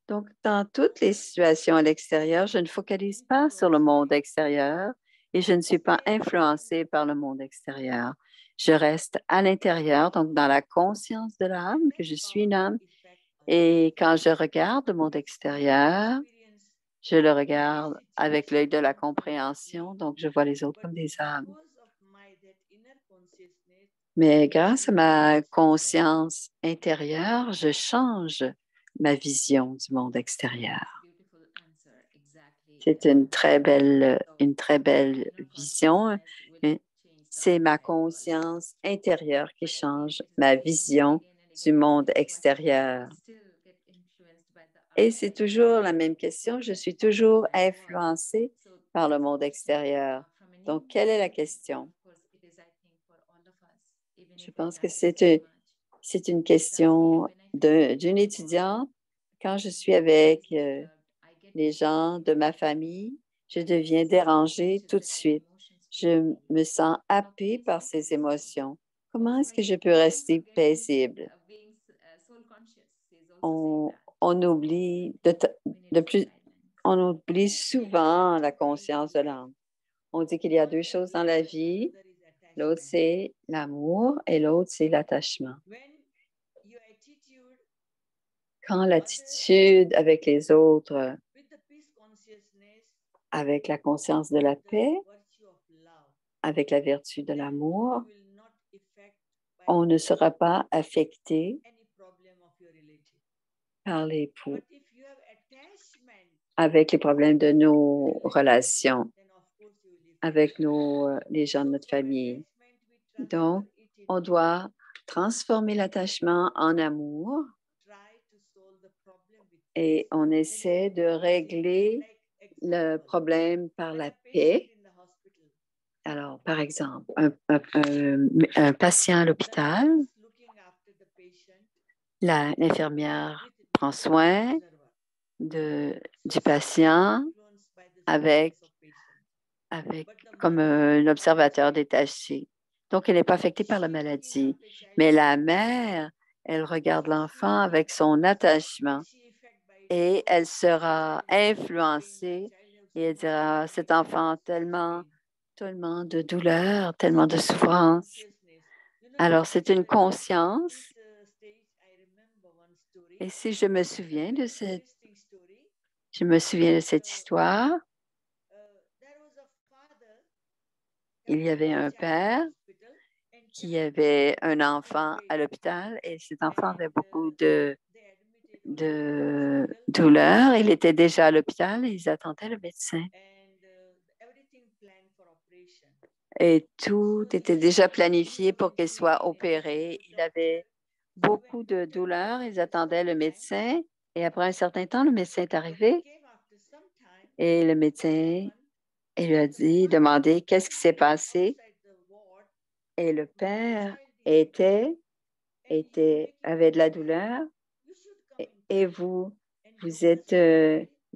Donc, dans toutes les situations à l'extérieur, je ne focalise pas sur le monde extérieur et je ne suis pas influencée par le monde extérieur. Je reste à l'intérieur, donc dans la conscience de l'âme, que je suis une âme. Et quand je regarde le monde extérieur, je le regarde avec l'œil de la compréhension, donc je vois les autres comme des âmes. Mais grâce à ma conscience intérieure, je change ma vision du monde extérieur. C'est une très belle vision. C'est ma conscience intérieure qui change ma vision du monde extérieur. Et c'est toujours la même question. Je suis toujours influencée par le monde extérieur. Donc, quelle est la question? Je pense que c'est une question d'une étudiante. Quand je suis avec les gens de ma famille, je deviens dérangée tout de suite. Je me sens happée par ces émotions. Comment est-ce que je peux rester paisible? On oublie on oublie souvent la conscience de l'âme. On dit qu'il y a 2 choses dans la vie. L'autre, c'est l'amour et l'autre, c'est l'attachement. Quand l'attitude avec les autres, avec la conscience de la paix, avec la vertu de l'amour, on ne sera pas affecté par avec les problèmes de nos relations, avec les gens de notre famille. Donc, on doit transformer l'attachement en amour et on essaie de régler le problème par la paix. Alors, par exemple, un patient à l'hôpital, l'infirmière prend soin du patient comme un observateur détaché. Donc, elle n'est pas affectée par la maladie. Mais la mère, elle regarde l'enfant avec son attachement et elle sera influencée et elle dira, cet enfant tellement de douleur, tellement de souffrance. Alors, c'est une conscience. Et si je me souviens de cette histoire, il y avait un père qui avait un enfant à l'hôpital et cet enfant avait beaucoup de douleur. Il était déjà à l'hôpital et ils attendaient le médecin. Et tout était déjà planifié pour qu'il soit opéré. Il avait beaucoup de douleur. Ils attendaient le médecin. Et après un certain temps, le médecin est arrivé. Et le médecin il lui a demandé qu'est-ce qui s'est passé. Et le père avait de la douleur. Et vous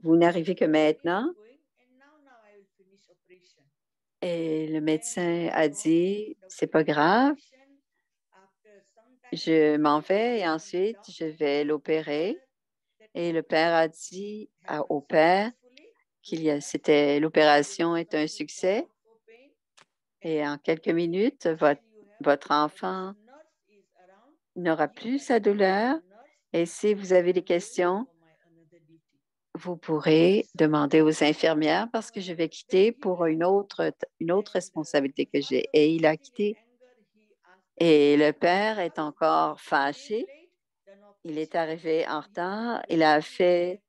n'arrivez que maintenant. Et le médecin a dit, c'est pas grave, je m'en vais et ensuite je vais l'opérer. Et le père a dit au père l'opération est un succès. Et en quelques minutes, votre enfant n'aura plus sa douleur. Et si vous avez des questions, vous pourrez demander aux infirmières parce que je vais quitter pour une autre responsabilité que j'ai. Et il a quitté. Et le père est encore fâché. Il est arrivé en retard. Il a fait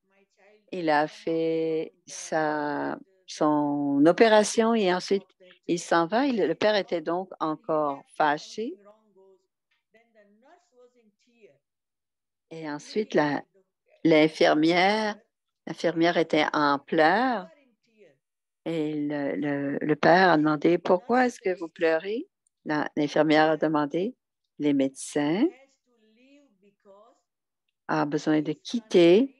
son opération et ensuite il s'en va. Le père était donc encore fâché. Et ensuite, l'infirmière était en pleurs et le père a demandé, pourquoi est-ce que vous pleurez? L'infirmière a demandé, les médecins a besoin de quitter.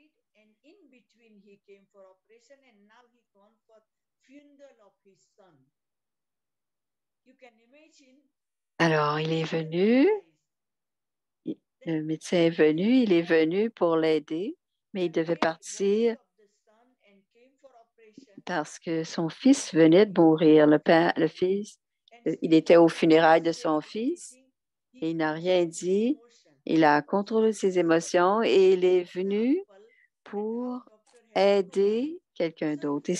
Alors, il est venu, le médecin est venu, il est venu pour l'aider, mais il devait partir parce que son fils venait de mourir. Le fils, il était aux funérailles de son fils et il n'a rien dit. Il a contrôlé ses émotions et il est venu pour aider quelqu'un d'autre.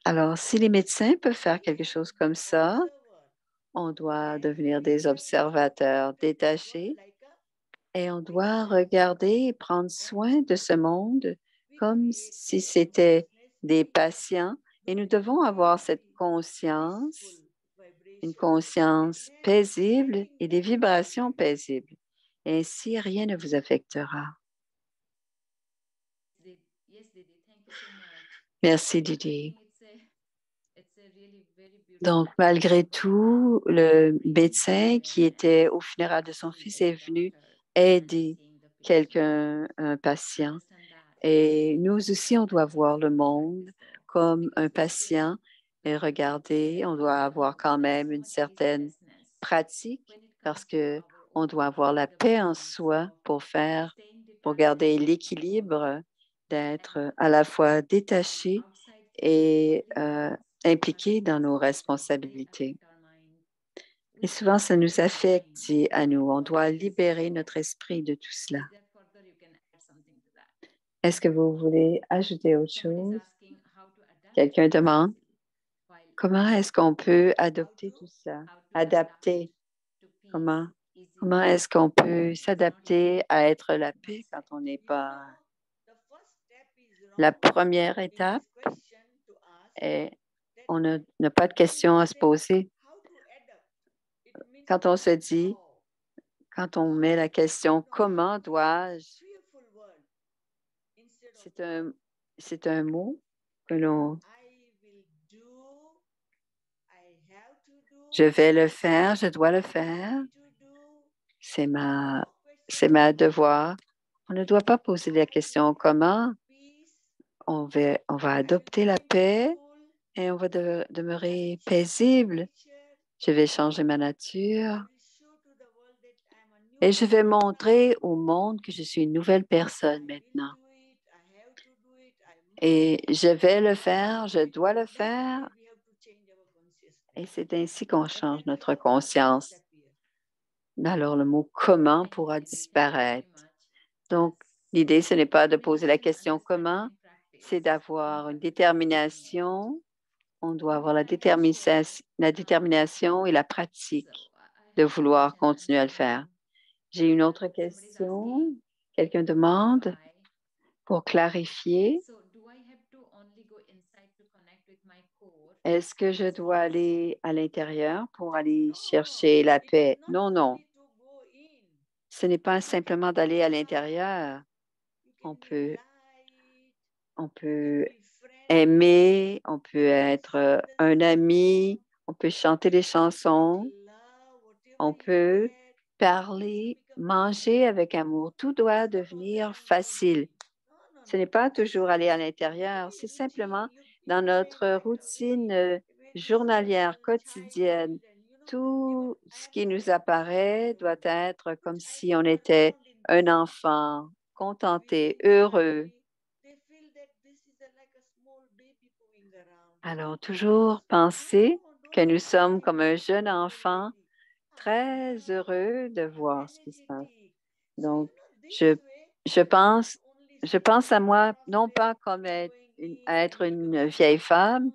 Alors, si les médecins peuvent faire quelque chose comme ça, on doit devenir des observateurs détachés et on doit regarder et prendre soin de ce monde comme si c'était des patients. Et nous devons avoir cette conscience, une conscience paisible et des vibrations paisibles. Ainsi, rien ne vous affectera. Merci, Didi. Donc, malgré tout, le médecin qui était au funérail de son fils est venu aider quelqu'un, un patient. Et nous aussi, on doit voir le monde comme un patient et regarder. On doit avoir quand même une certaine pratique parce que on doit avoir la paix en soi pour garder l'équilibre, d'être à la fois détaché et impliqué dans nos responsabilités. Et souvent, ça nous affecte à nous. On doit libérer notre esprit de tout cela. Est-ce que vous voulez ajouter autre chose? Quelqu'un demande. Comment est-ce qu'on peut adopter tout ça? Adapter. Comment est-ce qu'on peut s'adapter à être la paix quand on n'est pas... La première étape est on n'a pas de questions à se poser. Quand on se dit, quand on met la question « Comment dois-je » c'est un mot que je vais le faire, je dois le faire. C'est ma devoir. On ne doit pas poser la question « Comment ?» On va adopter la paix et on va demeurer paisible. Je vais changer ma nature et je vais montrer au monde que je suis une nouvelle personne maintenant. Et je vais le faire, je dois le faire. Et c'est ainsi qu'on change notre conscience. Alors, le mot « comment » pourra disparaître. Donc, l'idée, ce n'est pas de poser la question « comment », c'est d'avoir une détermination. On doit avoir la détermination et la pratique de vouloir continuer à le faire. J'ai une autre question. Quelqu'un demande pour clarifier. Est-ce que je dois aller à l'intérieur pour aller chercher la paix? Non, non. Ce n'est pas simplement d'aller à l'intérieur. On peut aimer, on peut être un ami, on peut chanter des chansons, on peut parler, manger avec amour. Tout doit devenir facile. Ce n'est pas toujours aller à l'intérieur, c'est simplement dans notre routine journalière, quotidienne. Tout ce qui nous apparaît doit être comme si on était un enfant, contenté, heureux. Alors, toujours penser que nous sommes comme un jeune enfant très heureux de voir ce qui se passe. Donc, je pense à moi, non pas comme être une vieille femme,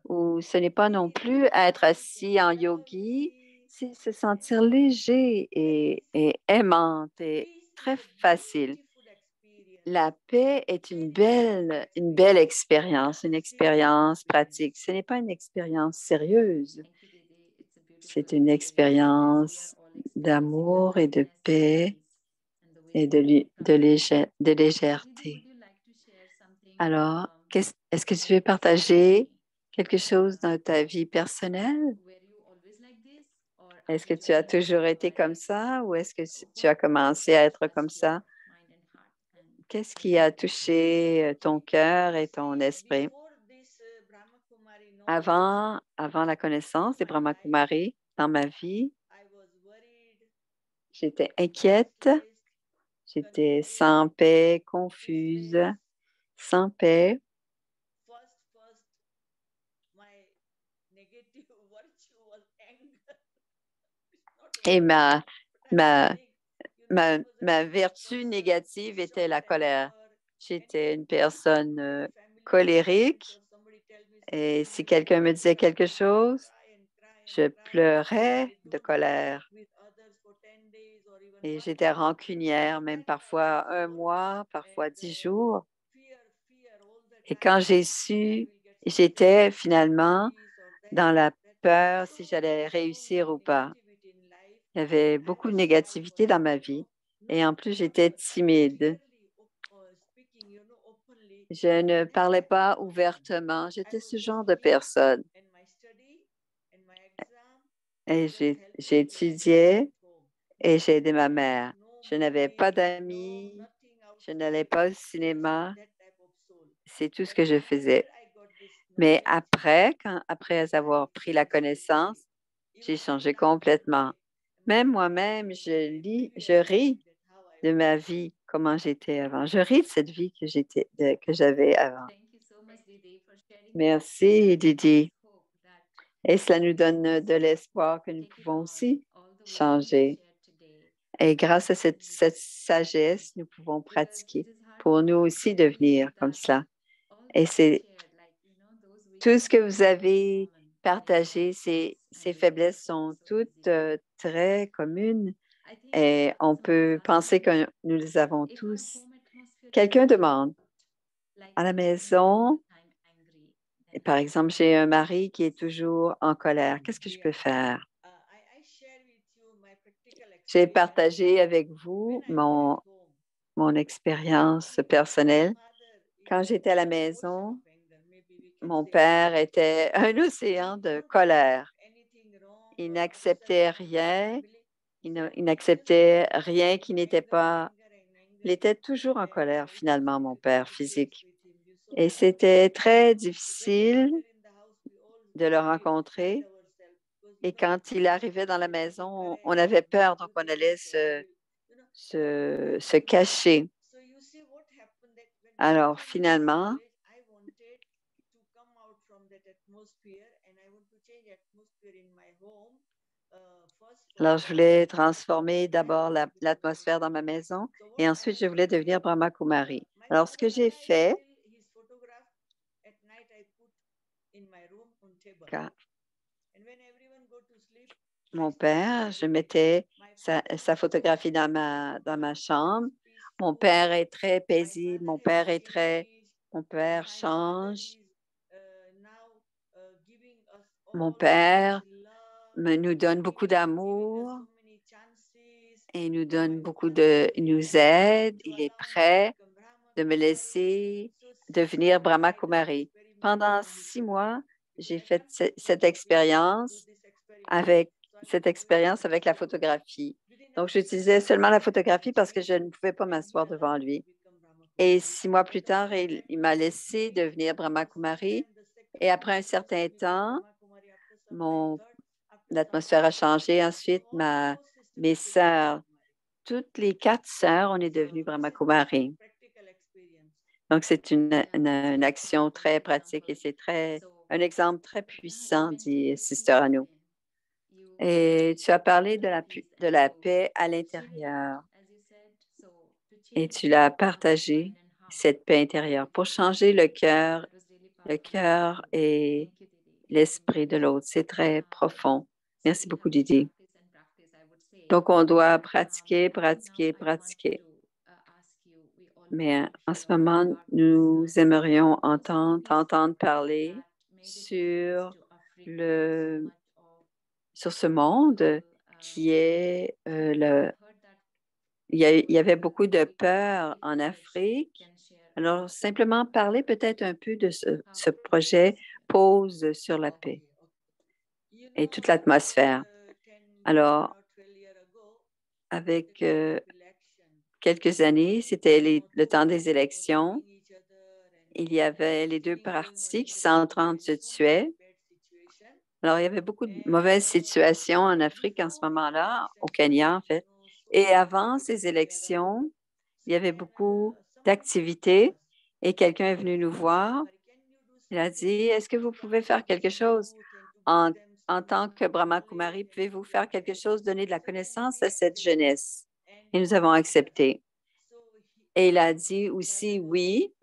ou ce n'est pas non plus être assis en yogi, c'est se sentir léger et aimante et très facile. La paix est une belle expérience, une expérience pratique. Ce n'est pas une expérience sérieuse. C'est une expérience d'amour et de paix et de légèreté. Alors, est-ce que tu veux partager quelque chose dans ta vie personnelle? Est-ce que tu as toujours été comme ça ou est-ce que tu as commencé à être comme ça? Qu'est-ce qui a touché ton cœur et ton esprit? Avant la connaissance des Brahma Kumaris, dans ma vie, j'étais inquiète, j'étais sans paix, confuse, sans paix. Et ma vertu négative était la colère. J'étais une personne colérique et si quelqu'un me disait quelque chose, je pleurais de colère et j'étais rancunière, même parfois un mois, parfois 10 jours. Et quand j'ai su, j'étais finalement dans la peur si j'allais réussir ou pas. Il y avait beaucoup de négativité dans ma vie et en plus, j'étais timide. Je ne parlais pas ouvertement. J'étais ce genre de personne. Et j'étudiais et j'ai aidé ma mère. Je n'avais pas d'amis, je n'allais pas au cinéma. C'est tout ce que je faisais. Mais après avoir pris la connaissance, j'ai changé complètement. Même moi-même, je ris de ma vie, comment j'étais avant. Je ris de cette vie que j'avais avant. Merci, Didi. Et cela nous donne de l'espoir que nous pouvons aussi changer. Et grâce à cette sagesse, nous pouvons pratiquer pour nous aussi devenir comme cela. Et c'est tout ce que vous avez partagé, ces faiblesses sont toutes très communes et on peut penser que nous les avons tous. Quelqu'un demande, à la maison, par exemple, j'ai un mari qui est toujours en colère. Qu'est-ce que je peux faire? J'ai partagé avec vous mon expérience personnelle. Quand j'étais à la maison, mon père était un océan de colère. Il n'acceptait rien. Il n'acceptait rien qui n'était pas... Il était toujours en colère, finalement, mon père physique. Et c'était très difficile de le rencontrer. Et quand il arrivait dans la maison, on avait peur, donc on allait se cacher. Alors, finalement, je voulais transformer d'abord l'atmosphère dans ma maison et ensuite, je voulais devenir Brahma Kumari. Alors, ce que j'ai fait, quand mon père, je mettais sa photographie dans ma chambre. Mon père est très paisible. Mon père change. Mon père nous donne beaucoup d'amour et nous nous aide. Il est prêt de me laisser devenir Brahma Kumari. Pendant 6 mois, j'ai fait cette expérience avec la photographie. Donc, j'utilisais seulement la photographie parce que je ne pouvais pas m'asseoir devant lui. Et 6 mois plus tard, il m'a laissé devenir Brahma Kumari. Et après un certain temps, l'atmosphère a changé. Ensuite, mes sœurs, toutes les 4 sœurs, on est devenues Brahma Kumari. Donc, c'est une action très pratique et c'est un exemple très puissant, dit Sister Anu. Et tu as parlé de la paix à l'intérieur et tu l'as partagé, cette paix intérieure, pour changer le cœur et l'esprit de l'autre. C'est très profond. Merci beaucoup, Didi. Donc, on doit pratiquer, pratiquer, pratiquer. Mais en ce moment, nous aimerions t'entendre parler sur ce monde qui est il y avait beaucoup de peur en Afrique. Alors, simplement parler peut-être un peu de ce projet Pause sur la paix et toute l'atmosphère. Alors, avec quelques années, c'était le temps des élections. Il y avait les deux partis qui s'entendent se tuaient. Alors, il y avait beaucoup de mauvaises situations en Afrique en ce moment-là, au Kenya en fait. Et avant ces élections, il y avait beaucoup d'activités et quelqu'un est venu nous voir. Il a dit, est-ce que vous pouvez faire quelque chose en tant que Brahma Kumari? Pouvez-vous faire quelque chose, donner de la connaissance à cette jeunesse? Et nous avons accepté. Et il a dit aussi oui.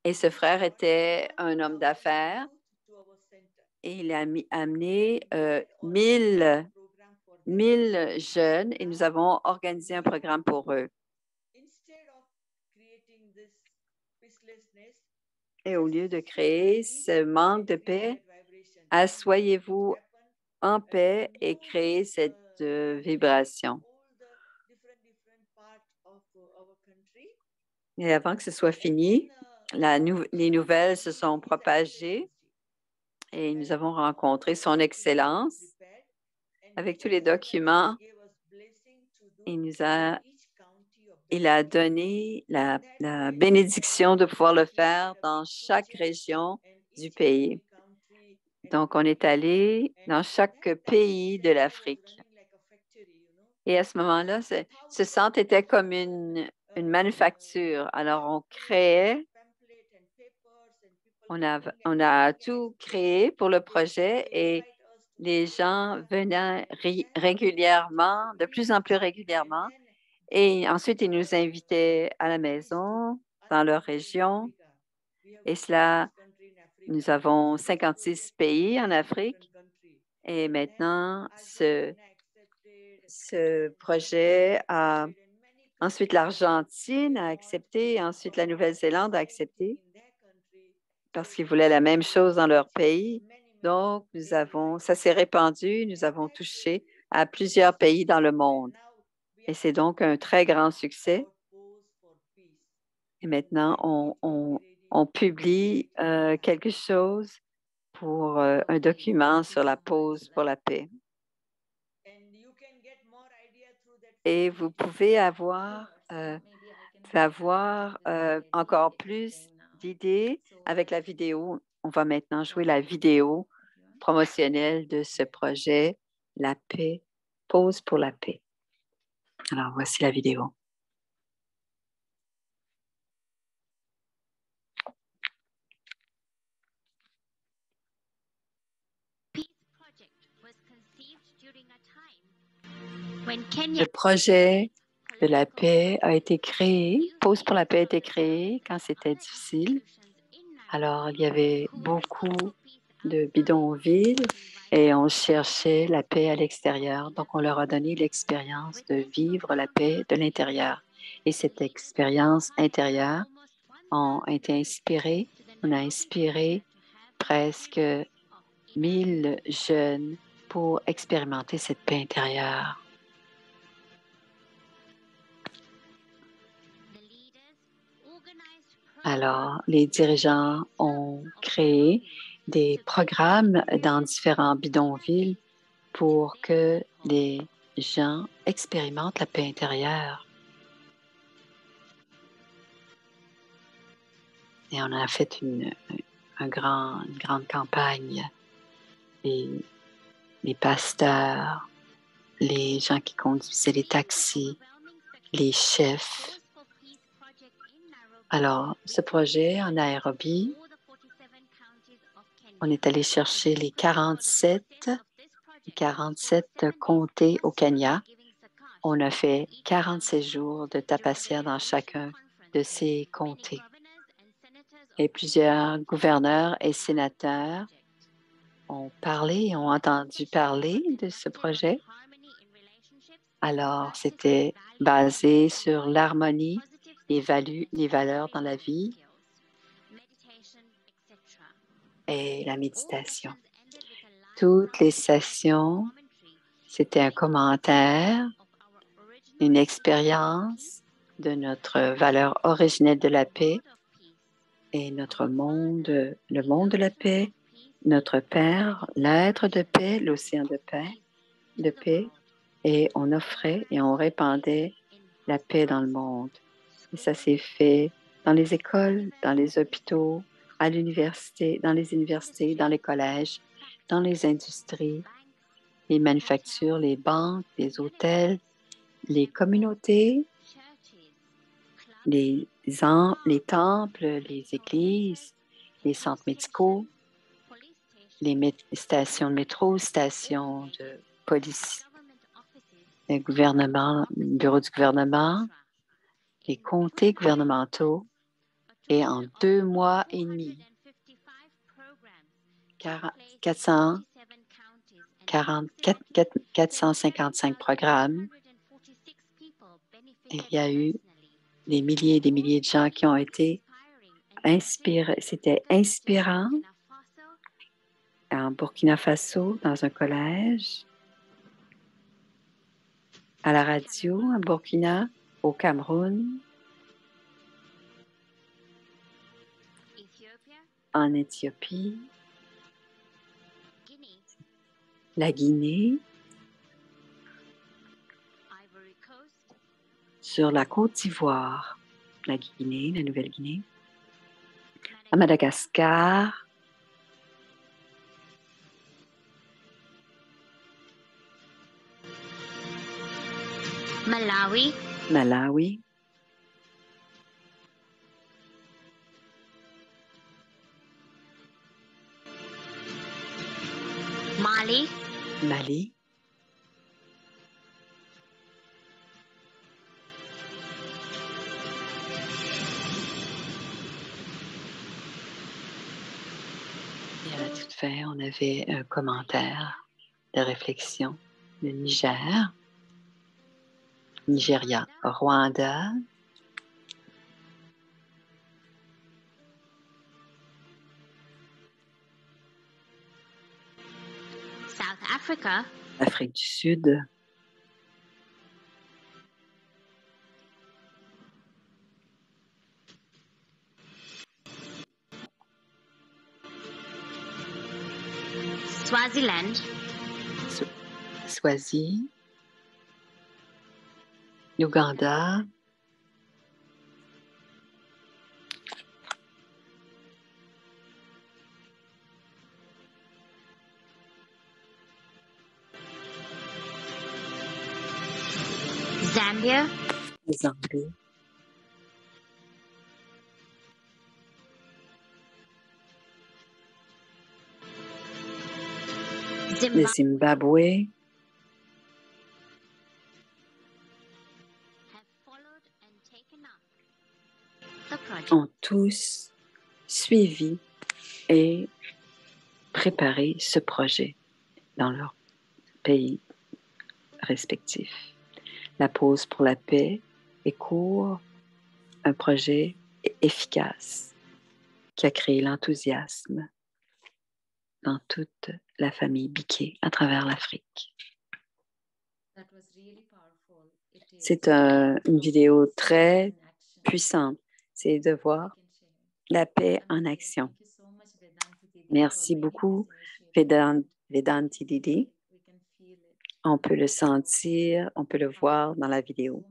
Et ce frère était un homme d'affaires et il a amené 1000 jeunes et nous avons organisé un programme pour eux. Et au lieu de créer ce manque de paix, asseyez-vous en paix et créez cette vibration. Et avant que ce soit fini, les nouvelles se sont propagées et nous avons rencontré Son Excellence avec tous les documents. Il a donné la bénédiction de pouvoir le faire dans chaque région du pays. Donc, on est allé dans chaque pays de l'Afrique. Et à ce moment-là, ce centre était comme une manufacture. Alors, on créait, on a tout créé pour le projet et les gens venaient régulièrement, de plus en plus régulièrement. Et ensuite, ils nous invitaient à la maison, dans leur région. Et cela, nous avons 56 pays en Afrique. Et maintenant, ce projet a ensuite l'Argentine a accepté, ensuite la Nouvelle-Zélande a accepté parce qu'ils voulaient la même chose dans leur pays. Donc, ça s'est répandu, nous avons touché à plusieurs pays dans le monde. Et c'est donc un très grand succès. Et maintenant, on publie quelque chose pour un document sur la pause pour la paix. Et vous pouvez avoir encore plus d'idées avec la vidéo. On va maintenant jouer la vidéo promotionnelle de ce projet, La paix, pause pour la paix. Alors, voici la vidéo. Le projet de la paix a été créé, Pause pour la paix a été créé quand c'était difficile. Alors, il y avait beaucoup de bidonvilles et on cherchait la paix à l'extérieur. Donc, on leur a donné l'expérience de vivre la paix de l'intérieur. Et cette expérience intérieure a été inspirée. On a inspiré presque 1000 jeunes pour expérimenter cette paix intérieure. Alors, les dirigeants ont créé des programmes dans différents bidonvilles pour que les gens expérimentent la paix intérieure. Et on a fait une grande campagne. Les pasteurs, les gens qui conduisaient les taxis, les chefs. Alors, ce projet en Nairobi, on est allé chercher les 47 comtés au Kenya. On a fait 47 jours de tapassière dans chacun de ces comtés. Et plusieurs gouverneurs et sénateurs ont entendu parler de ce projet. Alors, c'était basé sur l'harmonie, les valeurs dans la vie et la méditation. Toutes les sessions, c'était un commentaire, une expérience de notre valeur originelle de la paix et notre monde, le monde de la paix, notre Père, l'être de paix, l'océan de paix. de paix et on offrait et on répandait la paix dans le monde. Et ça s'est fait dans les écoles, dans les hôpitaux, à l'université, dans les collèges, dans les industries, les manufactures, les banques, les hôtels, les communautés, les temples, les églises, les centres médicaux, les stations de métro, stations de police, le gouvernement, le bureau du gouvernement, les comtés gouvernementaux. Et en 2 mois et demi, 455 programmes. Il y a eu des milliers et des milliers de gens qui ont été inspirés. C'était inspirant en Burkina Faso, dans un collège, à la radio, à Burkina, au Cameroun, en Éthiopie, la Guinée, sur la Côte d'Ivoire, la Guinée, la Nouvelle-Guinée, à Madagascar, Malawi, Mali, et à la toute fin, on avait un commentaire de réflexion. Le Nigeria, Rwanda, Afrique du Sud, Swazi, Ouganda, Zambie, le Zimbabwe, ont tous suivi et préparé ce projet dans leur pays respectifs. La pause pour la paix est court, un projet efficace qui a créé l'enthousiasme dans toute la famille Biquet à travers l'Afrique. C'est une vidéo très puissante. C'est de voir la paix en action. Merci beaucoup, Vedanti Didi. On peut le sentir, on peut le voir dans la vidéo.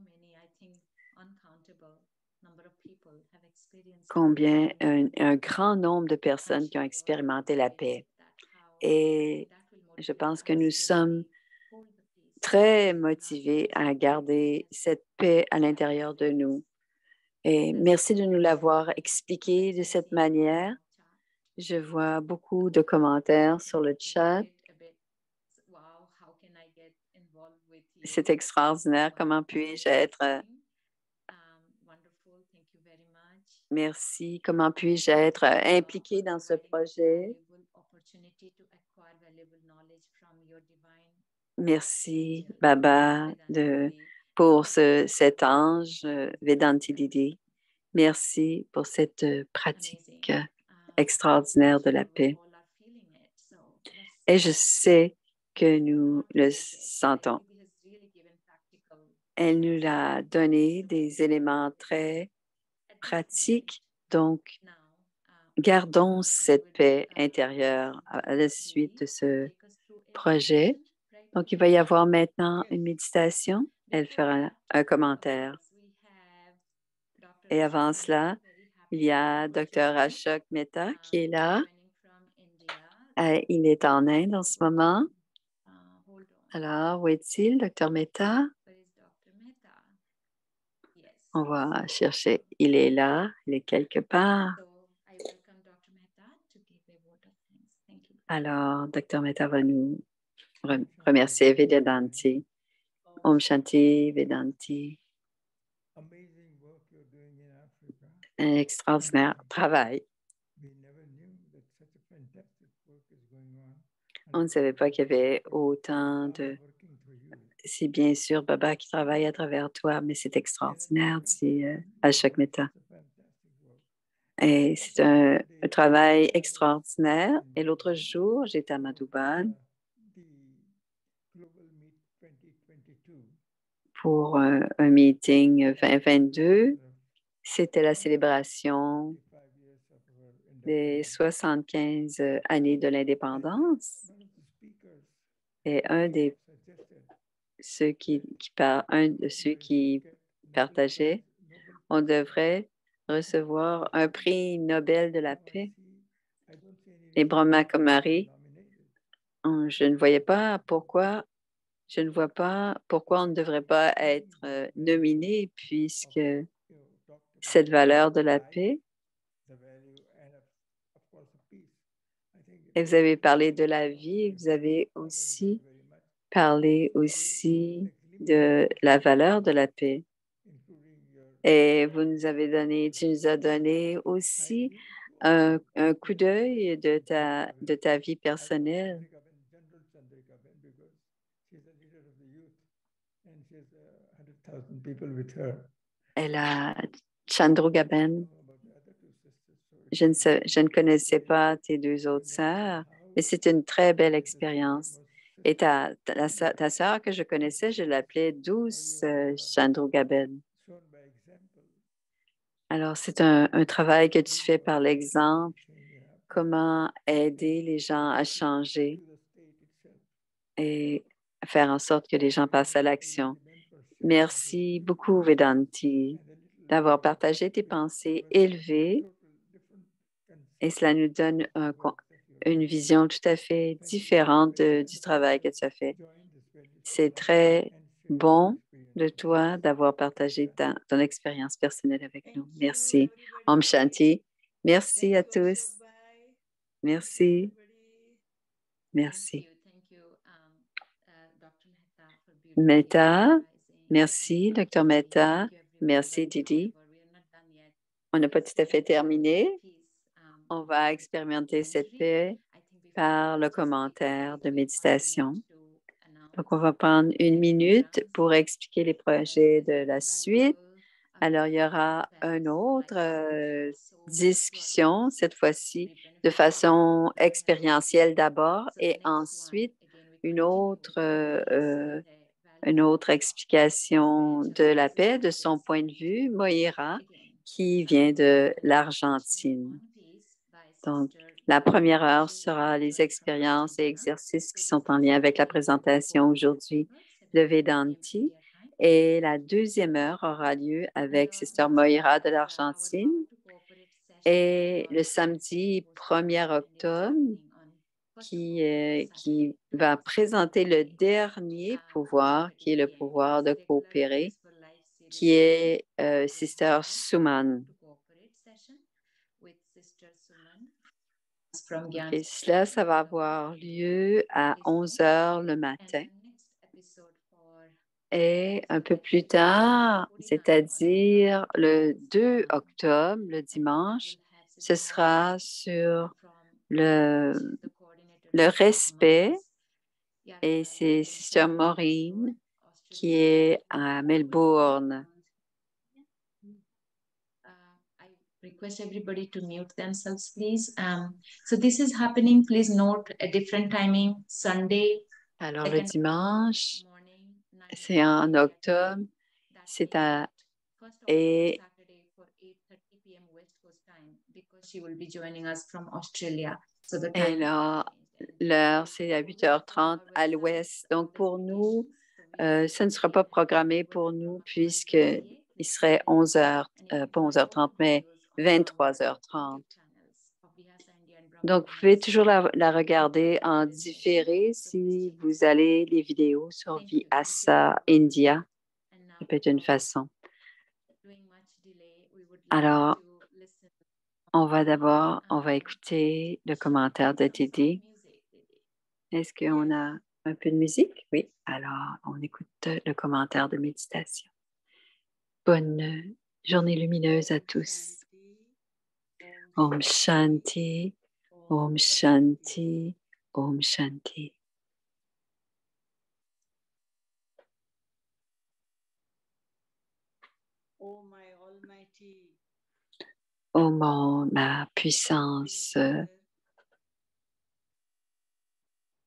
Combien un grand nombre de personnes qui ont expérimenté la paix. Et je pense que nous sommes très motivés à garder cette paix à l'intérieur de nous. Et merci de nous l'avoir expliqué de cette manière. Je vois beaucoup de commentaires sur le chat. C'est extraordinaire. Comment puis-je être... Merci. Comment puis-je être impliqué dans ce projet? Merci, Baba, pour cet ange, Vedanti Didi. Merci pour cette pratique extraordinaire de la paix. Et je sais que nous le sentons. Elle nous a donné des éléments très pratiques, donc gardons cette paix intérieure à la suite de ce projet. Donc, il va y avoir maintenant une méditation. Elle fera un commentaire. Et avant cela, il y a Dr. Ashok Mehta qui est là. Il est en Inde en ce moment. Alors, où est-il, Dr. Mehta? On va chercher. Il est là, il est quelque part. Alors, Dr. Mehta va nous remercier Vedanti. Om Shanti, Vedanti. Un extraordinaire travail. On ne savait pas qu'il y avait autant de... C'est bien sûr Baba qui travaille à travers toi, mais c'est extraordinaire, dit Ashok Mehta. Et c'est un travail extraordinaire. Et l'autre jour, j'étais à Madhuban pour un meeting 2022. C'était la célébration des 75 années de l'indépendance. Et un de ceux qui partageait, on devrait recevoir un prix Nobel de la paix. Et Brahma Kumari, je ne vois pas pourquoi on ne devrait pas être nominé puisque cette valeur de la paix. Et vous avez parlé de la vie, vous avez aussi parlé de la valeur de la paix. Et tu nous as donné aussi un coup d'œil de ta vie personnelle. Elle a Chandrugaben. Je ne connaissais pas tes deux autres sœurs, mais c'est une très belle expérience. Et ta sœur que je connaissais, je l'appelais Douce Chandrugaben. Alors, c'est un travail que tu fais par l'exemple, comment aider les gens à changer et faire en sorte que les gens passent à l'action. Merci beaucoup, Vedanti, d'avoir partagé tes pensées élevées et cela nous donne une vision tout à fait différente du travail que tu as fait. C'est très bon de toi d'avoir partagé ton expérience personnelle avec nous. Merci. Om Shanti. Merci à tous. Merci. Merci. Mehta, merci, Dr. Mehta. Merci, Didi. On n'a pas tout à fait terminé. On va expérimenter cette paix par le commentaire de méditation. Donc, on va prendre 1 minute pour expliquer les projets de la suite. Alors, il y aura une autre discussion, cette fois-ci, de façon expérientielle d'abord, et ensuite une autre explication de la paix de son point de vue, Moira, qui vient de l'Argentine. Donc, la première heure sera les expériences et exercices qui sont en lien avec la présentation aujourd'hui de Vedanti. Et la deuxième heure aura lieu avec Sister Moira de l'Argentine. Et le samedi 1er octobre, qui va présenter le dernier pouvoir, qui est le pouvoir de coopérer, qui est Sister Suman. Okay, ça va avoir lieu à 11 heures le matin. Et un peu plus tard, c'est-à-dire le 2 octobre, le dimanche, ce sera sur le respect. Et c'est Sister Maureen qui est à Melbourne. Request everybody to mute themselves, please. So this is happening. Please note a different timing. Sunday. Alors le dimanche, c'est en octobre. C'est à et because she will be joining us from Australia. So the et time là, l'heure, c'est à 8h30 à l'ouest. Donc, pour nous, ça ne sera pas programmé pour nous puisqu'il serait 11h, pas 11h30, mais 23h30. Donc, vous pouvez toujours la regarder en différé si vous allez les vidéos sur Vyasa India. Ça peut être une façon. Alors, on va écouter le commentaire de Didi. Est-ce qu'on a un peu de musique? Oui. Alors, on écoute le commentaire de méditation. Bonne journée lumineuse à tous. Om Shanti, Om Shanti, Om Shanti. Oh my Almighty, Ô ma puissance,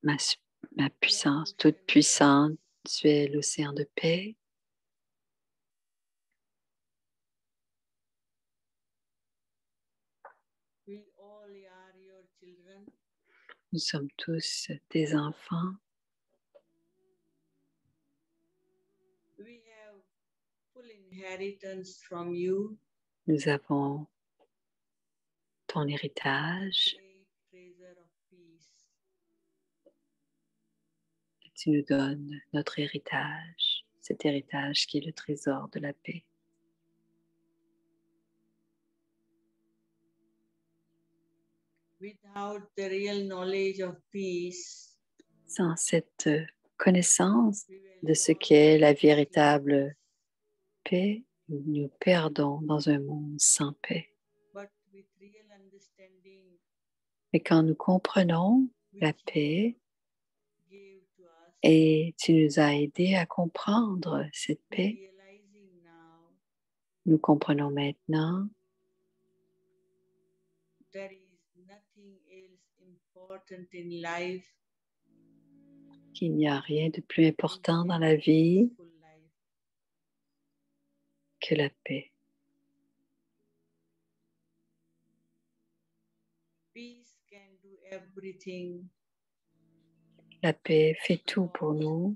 ma puissance toute puissante, tu es l'océan de paix. we all are your children. Nous sommes tous des enfants. We have full inheritance from you, Nous avons ton héritage. great treasure of peace. Tu nous donnes notre héritage, cet héritage qui est le trésor de la paix. Without the real knowledge of peace, Sans cette connaissance we will de ce fall qu'est la into véritable chaos. paix, nous nous perdons dans un monde sans paix. But with real understanding, Mais quand nous comprenons la which paix, you gave to us, et tu nous as aidés à comprendre cette we paix, realizing now nous comprenons maintenant there is nothing else important in life qu'il n'y a rien de plus to important dans have la a vie peaceful life. que la paix. Peace can do everything La paix fait tout pour nous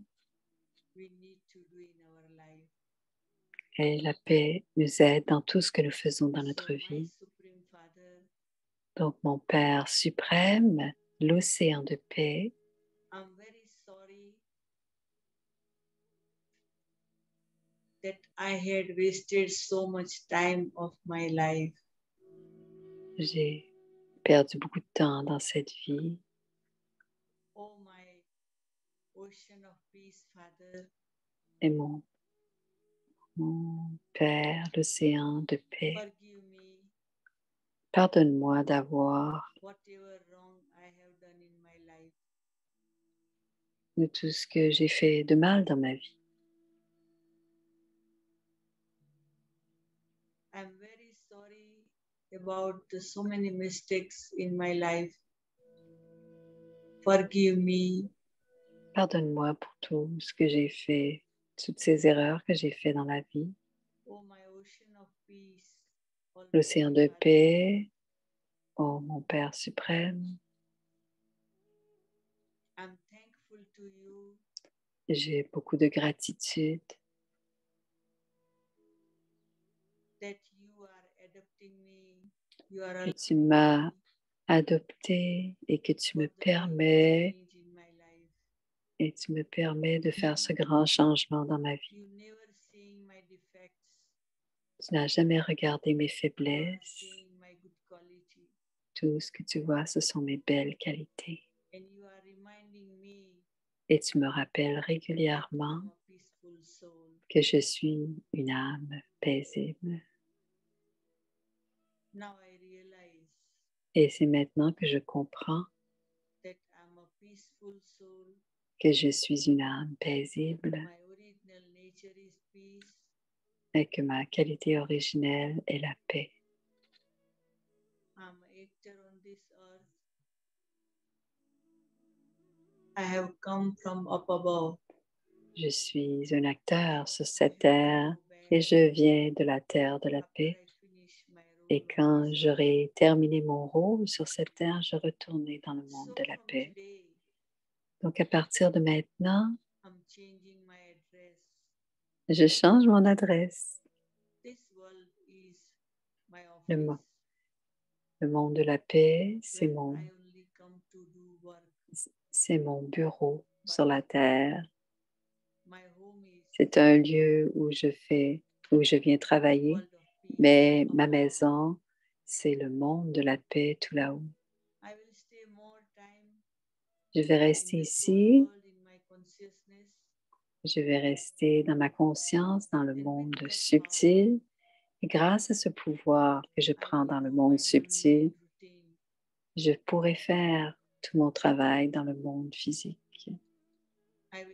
we need to do in our life. et la paix nous aide dans tout ce que nous faisons dans notre So, my vie. Supreme Father, Donc, mon Père suprême, l'océan de paix, I'm very sorry that I had wasted so much time of my life. j'ai perdu beaucoup de temps dans cette vie. Oh, my ocean of peace, Father, Et mon Père, l'océan de paix, forgive me pardonne-moi d'avoir whatever wrong I have done in my life. de tout ce que j'ai fait de mal dans ma vie. I'm very sorry about so many mistakes in my life. Forgive me. Pardonne-moi pour tout ce que j'ai fait, toutes ces erreurs que j'ai fait dans la vie. Oh, my ocean of peace. L'océan de paix, oh mon Père suprême, I'm thankful to you j'ai beaucoup de gratitude that you are adopting me. You are que tu allowing m'as me adopté et que tu for me the big permets change in my life. de faire ce grand changement dans ma vie. You never seeing my defects. Tu n'as jamais regardé mes You are faiblesses. seeing my good quality. Tout ce que tu vois, ce sont mes belles qualités. And you are reminding me Et tu me rappelles that régulièrement I'm a peaceful soul. que je suis une âme paisible. Now I realize Et c'est maintenant que je comprends that I'm a peaceful soul. que je suis une âme paisible My original nature is peace. et que ma qualité originelle est la paix. I'm an actor on this earth. I have come from up above. Je suis un acteur sur cette terre et je viens de la terre de la After paix. I finish my Et quand j'aurai terminé mon rôle sur cette terre, je retournerai dans le monde de la paix. Donc, à partir de maintenant, je change mon adresse. Le monde de la paix, c'est mon bureau sur la terre. C'est un lieu où je viens travailler, mais ma maison, c'est le monde de la paix tout là-haut. Je vais rester ici. Je vais rester dans ma conscience, dans le monde subtil. Et grâce à ce pouvoir que je prends dans le monde subtil, je pourrai faire tout mon travail dans le monde physique. Et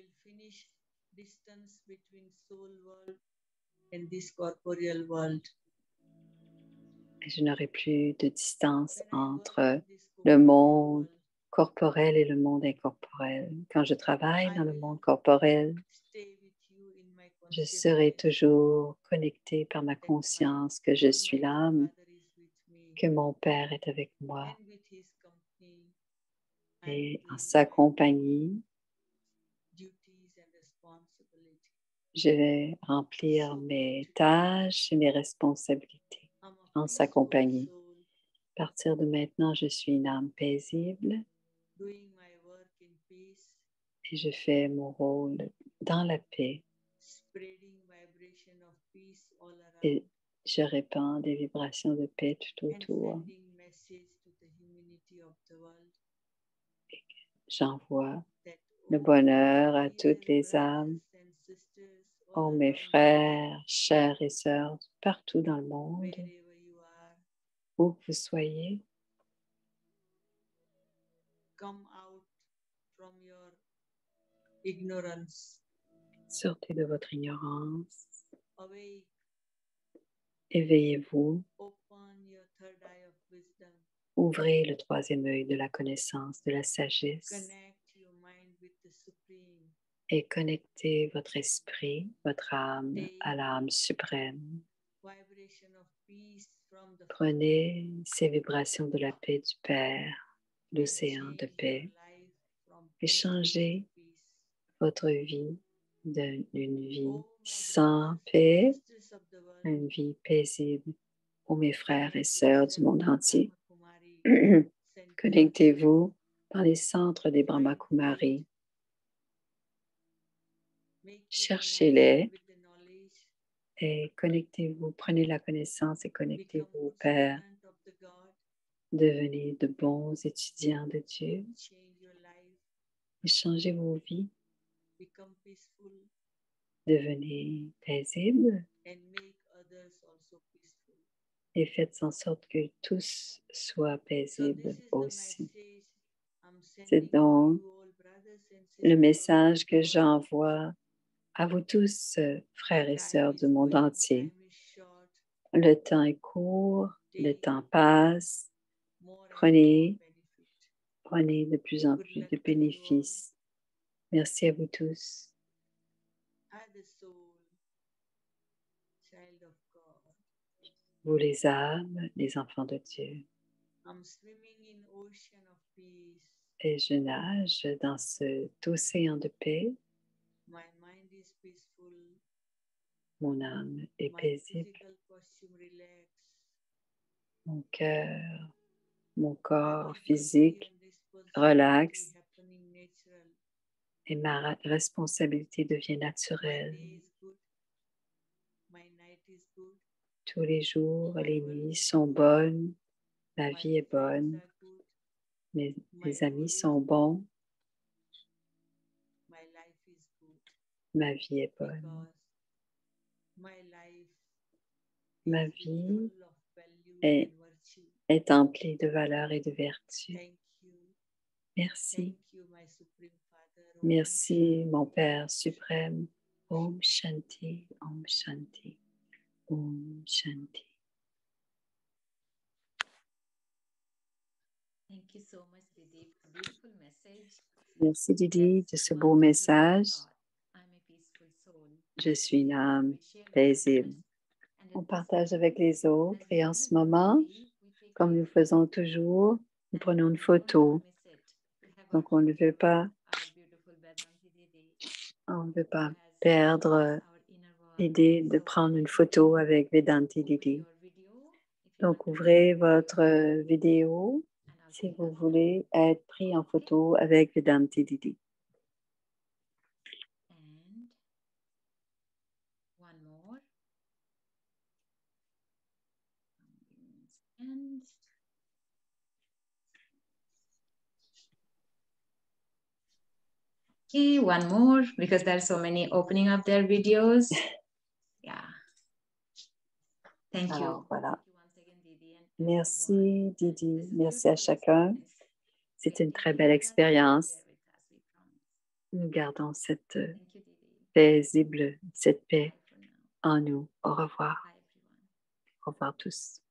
je n'aurai plus de distance entre le monde corporel et le monde incorporel. Quand je travaille dans le monde corporel, je serai toujours connectée par ma conscience que je suis l'âme, que mon Père est avec moi. Et en sa compagnie, je vais remplir mes tâches et mes responsabilités en sa compagnie. À partir de maintenant, je suis une âme paisible et je fais mon rôle dans la paix. Et je répands des vibrations de paix tout autour. Et j'envoie le bonheur à toutes les âmes, oh mes frères, chers et sœurs, partout dans le monde, où que vous soyez. Sortez de votre ignorance. Éveillez-vous. Ouvrez le troisième œil de la connaissance, de la sagesse. Et connectez votre esprit, votre âme à l'âme suprême. Prenez ces vibrations de la paix du Père, l'océan de paix, et changez votre vie d'une vie sans paix à une vie paisible. Ô mes frères et sœurs du monde entier, connectez-vous dans les centres des Brahma Kumaris. Cherchez-les et connectez-vous, prenez la connaissance et connectez-vous au Père. Devenez de bons étudiants de Dieu et changez vos vies. Devenez paisibles et faites en sorte que tous soient paisibles aussi. C'est donc le message que j'envoie à vous tous, frères et sœurs du monde entier. Le temps est court, le temps passe. Prenez de plus en plus de bénéfices. Merci à vous tous. Vous les âmes, les enfants de Dieu. Et je nage dans cet océan de paix. Mon âme est paisible. Mon cœur, mon corps physique relaxe. Et ma responsabilité devient naturelle. Tous les jours, les nuits sont bonnes. La vie est bonne. Mes amis sont bons. Ma vie est bonne. Ma vie est emplie de valeurs et de vertus. Merci. Merci, mon Père suprême. Om Shanti, Om Shanti, Om Shanti. Merci Didi de ce beau message. Je suis une âme paisible on partage avec les autres et en ce moment, comme nous faisons toujours, nous prenons une photo. Donc, on ne veut pas perdre l'idée de prendre une photo avec Vedanti Didi. Donc, ouvrez votre vidéo si vous voulez être pris en photo avec Vedanti Didi. Okay, one more because there are so many opening up their videos. Yeah. Thank you. Alors, voilà. Merci Didi, merci à chacun. C'est une très belle expérience. Nous gardons cette paisible, cette paix en nous. Au revoir. Au revoir tous.